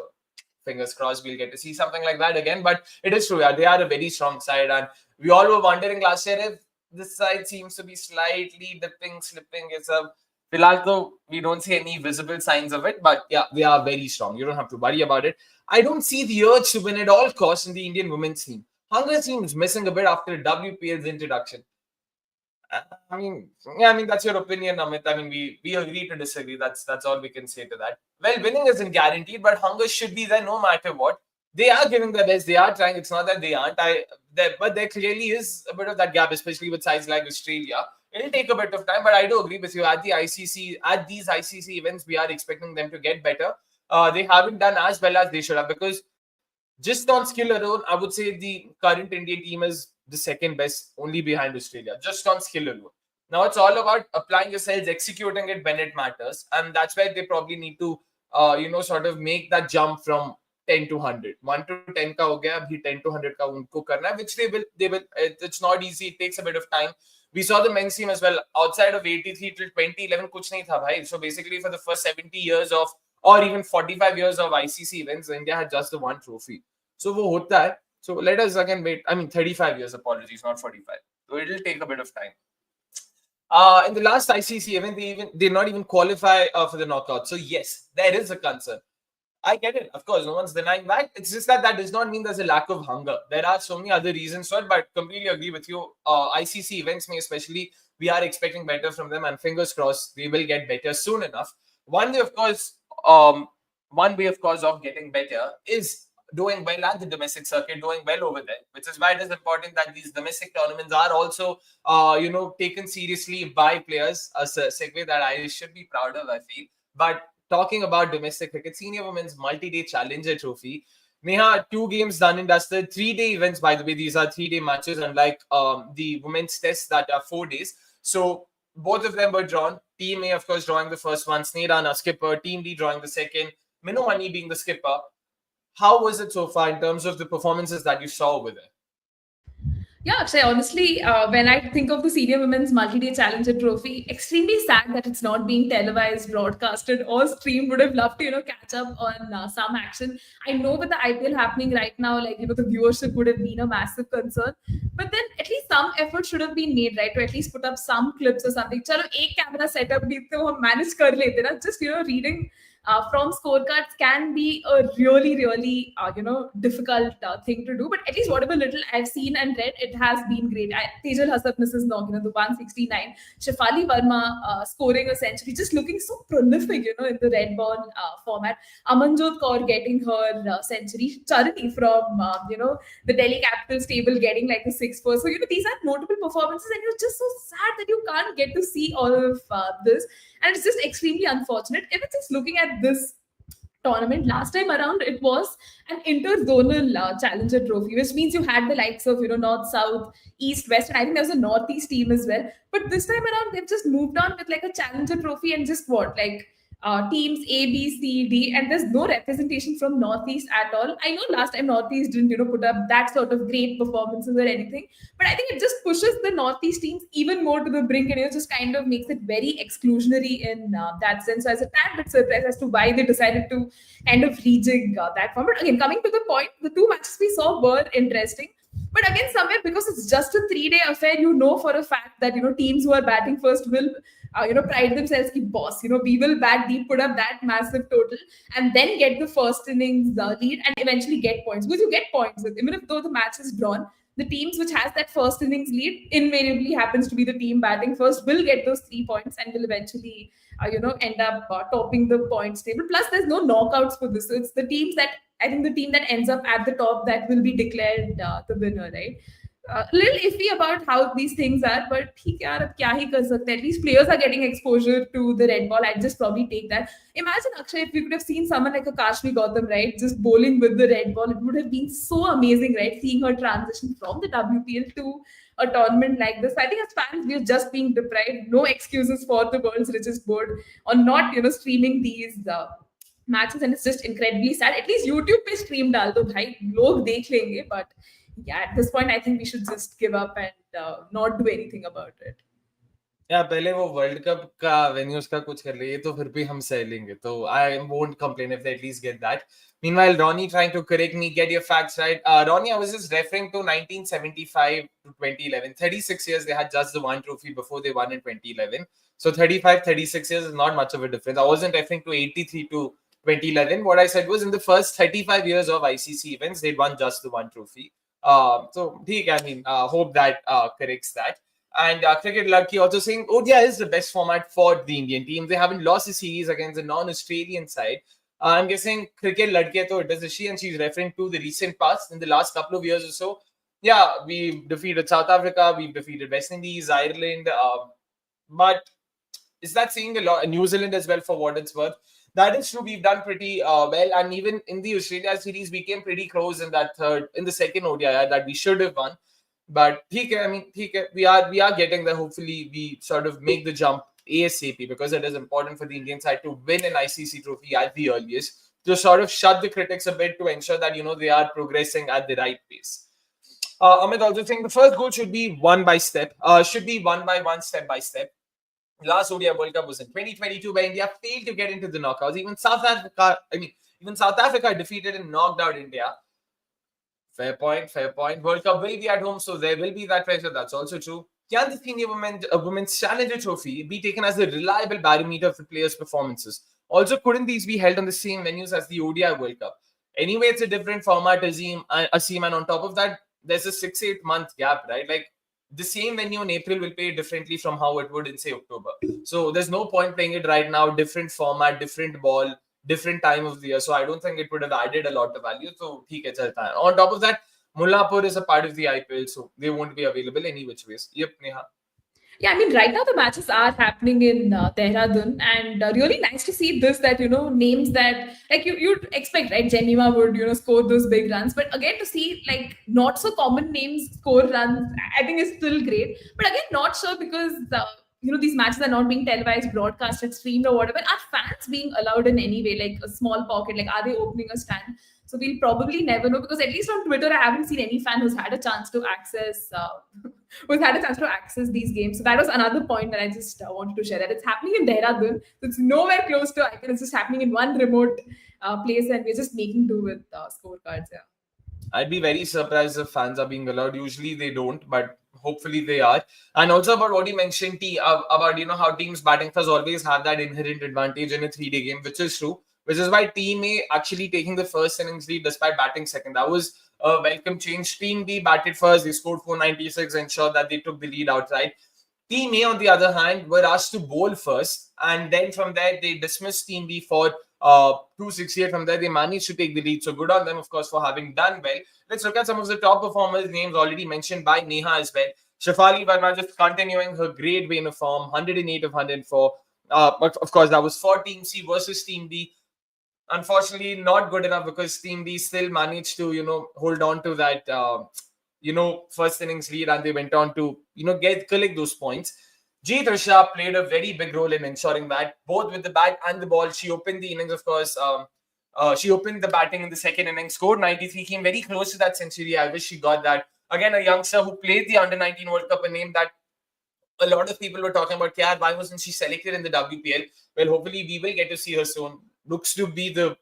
fingers crossed we'll get to see something like that again. But it is true, yeah, they are a very strong side, and we all were wondering last year if this side seems to be slightly dipping, slipping. It's a Filal, though we don't see any visible signs of it, but yeah, they are very strong. You don't have to worry about it. I don't see the urge to win at all costs in the Indian women's team. Hunger seems missing a bit after WPL's introduction. I mean, yeah, I mean, that's your opinion, Amit. I mean, we agree to disagree. That's all we can say to that. Well, winning isn't guaranteed, but hunger should be there no matter what. They are giving their best. They are trying. It's not that they aren't. But there clearly is a bit of that gap, especially with sides like Australia. It'll take a bit of time, but I do agree with you. At these ICC events, we are expecting them to get better. They haven't done as well as they should have, because just on skill alone, I would say the current Indian team is the second best, only behind Australia, just on skill alone. Now it's all about applying yourselves, executing it when it matters, and that's where they probably need to, sort of make that jump from 10 to 100. 1 to 10 ka ho gaya, abhi 10 to 100 ka unko karna hai, which they will. It's not easy. It takes a bit of time. We saw the men's team as well. Outside of 83 till 2011, kuch nahi tha bhai. So basically, for the first 70 years of, or even 45 years of ICC events, India had just the one trophy. So wo hota hai. So let us again wait. I mean, 35 years, apologies, not 45. So it'll take a bit of time. In the last ICC event, they did not even qualify for the knockout. So yes, there is a concern. I get it. Of course, no one's denying that. It's just that does not mean there's a lack of hunger. There are so many other reasons for it, but completely agree with you. ICC events, may especially, we are expecting better from them, and fingers crossed they will get better soon enough. One way, of course, um, of getting better is doing well at the domestic circuit, doing well over there, which is why it is important that these domestic tournaments are also, taken seriously by players. A segue that I should be proud of, I feel. But talking about domestic cricket, Senior Women's Multi-Day Challenger Trophy. Neha, 2 games done and dusted, 3-day events, by the way. These are 3-day matches, unlike the women's tests that are 4 days. So both of them were drawn. Team A, of course, drawing the first one, Sneha, skipper, Team B drawing the second, Minu Mani being the skipper. How was it so far in terms of the performances that you saw over there? Yeah, Akshay, honestly, when I think of the Senior Women's Multi-Day Challenger Trophy, extremely sad that it's not being televised, broadcasted, or streamed. Would have loved to, catch up on some action. I know with the IPL happening right now, like, the viewership would have been a massive concern. But then at least some effort should have been made, right? To at least put up some clips or something. Chalo, एक camera setup भी तो हम manage कर लेते ना. Just, reading from scorecards can be a really, really, difficult thing to do. But at least whatever little I've seen and read, it has been great. Tejal Hassaf misses knock, the 169. Shefali Verma scoring a century, just looking so prolific, in the red ball format. Amanjot Kaur getting her century. Charani from, the Delhi Capitals table getting like the 6-4. So, these are notable performances, and you're just so sad that you can't get to see all of this. And it's just extremely unfortunate. Even just looking at this tournament last time around, it was an interzonal challenger trophy, which means you had the likes of north, south, east, west, and I think there was a northeast team as well. But this time around, they've just moved on with like a challenger trophy and just teams A, B, C, D, and there's no representation from Northeast at all. I know last time Northeast didn't, put up that sort of great performances or anything, but I think it just pushes the Northeast teams even more to the brink, and just kind of makes it very exclusionary in that sense. So I was a tad bit surprised as to why they decided to kind of rejig that form. But again, coming to the point, the 2 matches we saw were interesting. But again, somewhere because it's just a 3-day affair, for a fact that teams who are batting first will pride themselves ki boss, we will bat deep, put up that massive total, and then get the first innings lead and eventually get points. Because you get points with, even if though the match is drawn, the teams which has that first innings lead invariably happens to be the team batting first, will get those 3 points and will eventually end up topping the points table. Plus there's no knockouts for this, so it's the teams that, I think the team that ends up at the top, that will be declared the winner, right? A little iffy about how these things are, but ठीक है यार, अब क्या ही कर सकते हैं. At least players are getting exposure to the red ball. I'd just probably take that. Imagine, Akshay, if you could have seen someone like a Kashmi Gautam, right, just bowling with the red ball. It would have been so amazing, right, seeing her transition from the WPL to a tournament like this. I think as fans, we're just being deprived. No excuses for the world's richest board on not, streaming these matches, and it's just incredibly sad. At least YouTube पे stream डाल दो भाई, लोग देख लेंगे. But yeah, at this point, I think we should just give up and not do anything about it. या पहले वो वर्ल्ड कप का वेन्यूज का कुछ कर लिए तो फिर भी हम सह लेंगे, तो I won't complain if they at least get that. Meanwhile, Ronnie trying to correct me, get your facts right. Ronnie, I was just referring to 1975 to 2011. 36 years, they had just the one trophy before they won in 2011. So 35, 36 years is not much of a difference. I wasn't referring to 83 to 2011. What I said was in the first 35 years of ICC events, they'd won just the one trophy. So, I mean, hope that corrects that. And Cricket Lucky also saying ODI is the best format for the Indian team. They haven't lost a series against a non-Australian side. I'm guessing Cricket Ladke to it is she, and she's referring to the recent past in the last couple of years or so. Yeah, we've defeated South Africa, we've defeated West Indies, Ireland. But is that saying a lot? New Zealand as well, for what it's worth. That is true. We've done pretty well, and even in the Australia series, we came pretty close in the second ODI that we should have won. But we are getting there. Hopefully, we sort of make the jump ASAP, because it is important for the Indian side to win an ICC trophy at the earliest, to sort of shut the critics a bit, to ensure that they are progressing at the right pace. Amit also saying the first goal should be won by step. Should be won by one, step by step. Last ODI World Cup was in 2022, where India failed to get into the knockouts. Even South Africa defeated and knocked out India. Fair point. World Cup will be at home, so there will be that pressure. That's also true. Can the Senior Women's Challenger Trophy be taken as a reliable barometer for players' performances? Also, couldn't these be held on the same venues as the ODI World Cup? Anyway, it's a different format, Asim, and on top of that, there's a 6-8 month gap, right? Like the same venue in April will play differently from how it would in say October. So there's no point playing it right now. Different format, different ball, different time of the year. So I don't think it would have added a lot of value. So theek hai, chalta hai. On top of that, Mullapur is a part of the IPL, so they won't be available any which ways. Yep, Neha. Yeah, I mean, right now the matches are happening in Dehradun, and really nice to see this that names that like you'd expect, right? Jemima would score those big runs, but again to see like not so common names score runs, I think is still great. But again, not sure because these matches are not being televised, broadcasted, streamed, or whatever. Are fans being allowed in any way, like a small pocket? Like, are they opening a stand? So we'll probably never know because at least on Twitter, I haven't seen any fan who's had a chance to access. Who's had a chance to access these games. So that was another point that I just wanted to share. That it's happening in Dehradun. So it's nowhere close to Icon. It's just happening in one remote place, and we're just making do with scorecards. Yeah. I'd be very surprised if fans are being allowed. Usually they don't, but hopefully they are. And also about what you mentioned, about how teams batting first always have that inherent advantage in a 3-day game, which is true. Which is why Team A actually taking the first innings lead despite batting second. That was a welcome change. Team B batted first. They scored 496, ensured that they took the lead outright. Team A, on the other hand, were asked to bowl first, and then from there they dismissed Team B for 268. From there, they managed to take the lead. So good on them, of course, for having done well. Let's look at some of the top performers, names already mentioned by Neha as well. Shafali Verma just continuing her great vein of form, 108 of 104. But of course, that was for Team C versus Team D. Unfortunately, not good enough because Team D still managed to, hold on to that, first innings lead, and they went on to, collect those points. Jeet Risha played a very big role in ensuring that both with the bat and the ball, she opened the innings, of course. She opened the batting in the second innings, scored 93, came very close to that century. I wish she got that. Again, a youngster who played the Under-19 World Cup, a name that a lot of people were talking about, why wasn't she selected in the WPL? Well, hopefully we will get to see her soon. Looks to be the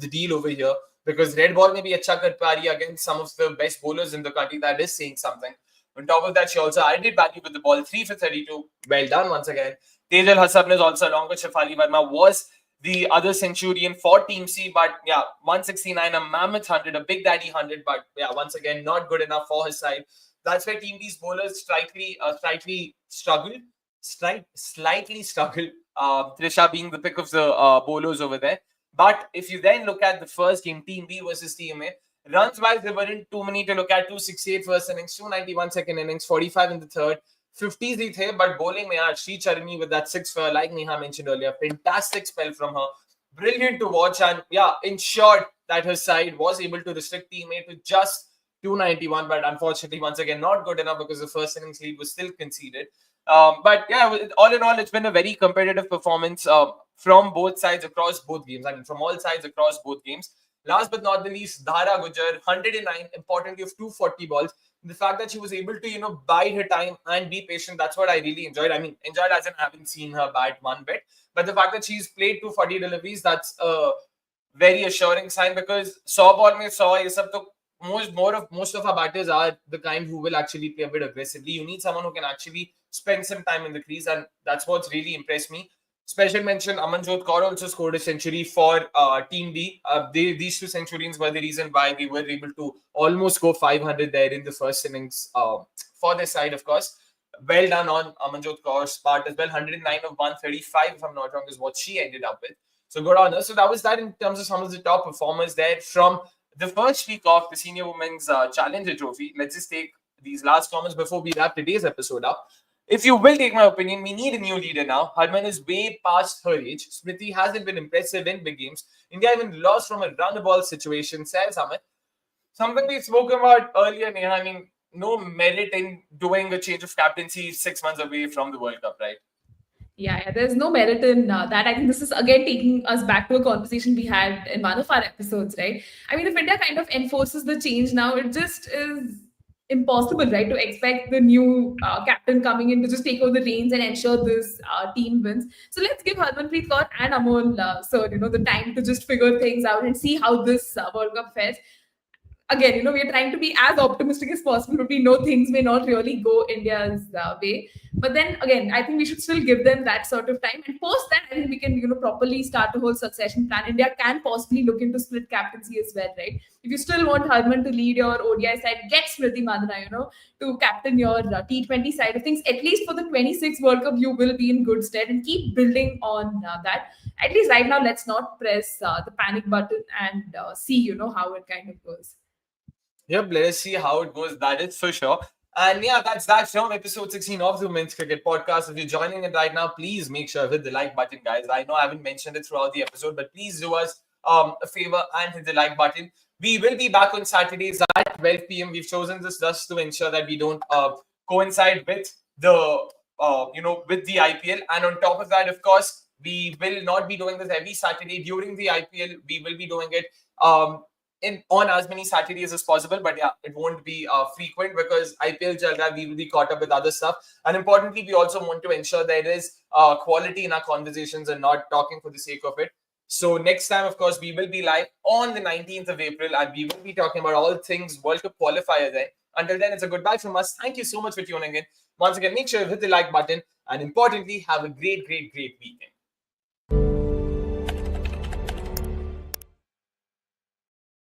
deal over here because red ball may be acha kar pa rahi against some of the best bowlers in the country. That is saying something. On top of that, she also added value with the ball, 3 for 32. Well done once again. Tejal Hassan is also along with Shafali Verma was the other centurion for Team C, but 169, a mammoth 100, a big daddy 100, but once again, not good enough for his side. That's where Team D's bowlers slightly struggled. Slightly struggled. Trisha being the pick of the bowlers over there. But if you then look at the first game, Team B versus Team A, runs wise, there weren't too many to look at. 268 first innings, 291 second innings, 45 in the third. 50s the the, but bowling mein Sri Charani with that 6 for, like Neha mentioned earlier, fantastic spell from her. Brilliant to watch, and ensured that her side was able to restrict Team A to just 291, but unfortunately, once again, not good enough because the first innings lead was still conceded. But all in all, it's been a very competitive performance from both sides across both games. I mean, from all sides across both games. Last but not the least, Dhara Gujar, 109, importantly of 240 balls. The fact that she was able to, bide her time and be patient, that's what I really enjoyed. I mean, enjoyed as in haven't seen her bat one bit. But the fact that she's played 240 deliveries, that's a very assuring sign because 100 ball mein 100, ye sab to most of our batters are the kind who will actually play a bit aggressively. You need someone who can actually spend some time in the crease, and that's what's really impressed me. Special mention, Amanjot Kaur also scored a century for Team D. These two centurions were the reason why they were able to almost go 500 there in the first innings for their side, of course. Well done on Amanjot Kaur's part as well. 109 of 135, if I'm not wrong, is what she ended up with. So good on her. So that was that in terms of some of the top performers there from the first week of the Senior Women's Challenger Trophy. Let's just take these last comments before we wrap today's episode up. If you will take my opinion, we need a new leader now. Harman is way past her age. Smriti hasn't been impressive in big games. India even lost from a run-the-ball situation. Says Amit. Something we spoke about earlier, Neha. I mean, no merit in doing a change of captaincy 6 months away from the World Cup, right? Yeah, there's no merit in that. I think this is again taking us back to a conversation we had in one of our episodes, right? I mean, if India kind of enforces the change now, it just is impossible, right, to expect the new captain coming in to just take over the reins and ensure this team wins. So let's give Harmanpreet Kaur and Amol, sir, the time to just figure things out and see how this World Cup fares. again, we are trying to be as optimistic as possible, but we know things may not really go India's way. But then again, I think we should still give them that sort of time. And post that, I think we can, properly start a whole succession plan. India can possibly look into split captaincy as well, right? If you still want Harman to lead your ODI side, get Smriti Mandana, to captain your T20 side of things. At least for the 26th World Cup, you will be in good stead, and keep building on that. At least right now, let's not press the panic button, and see, how it kind of goes. Yep, let us see how it goes. That is for sure. And yeah, that's that from episode 16 of the Women's Cricket Podcast. If you're joining it right now, please make sure to hit the like button, guys. I know I haven't mentioned it throughout the episode, but please do us a favor and hit the like button. We will be back on Saturdays at 12 p.m. We've chosen this just to ensure that we don't coincide with the with the IPL. And on top of that, of course, we will not be doing this every Saturday during the IPL. We will be doing it on as many Saturdays as possible, but yeah, it won't be frequent because IPL chal raha, we will be caught up with other stuff. And importantly, we also want to ensure there is quality in our conversations and not talking for the sake of it. So next time, of course, we will be live on the 19th of April, and we will be talking about all things World Cup qualifier then. Until then, it's a goodbye from us. Thank you so much for tuning in. Once again, make sure you hit the like button, and importantly, have a great, great, great weekend.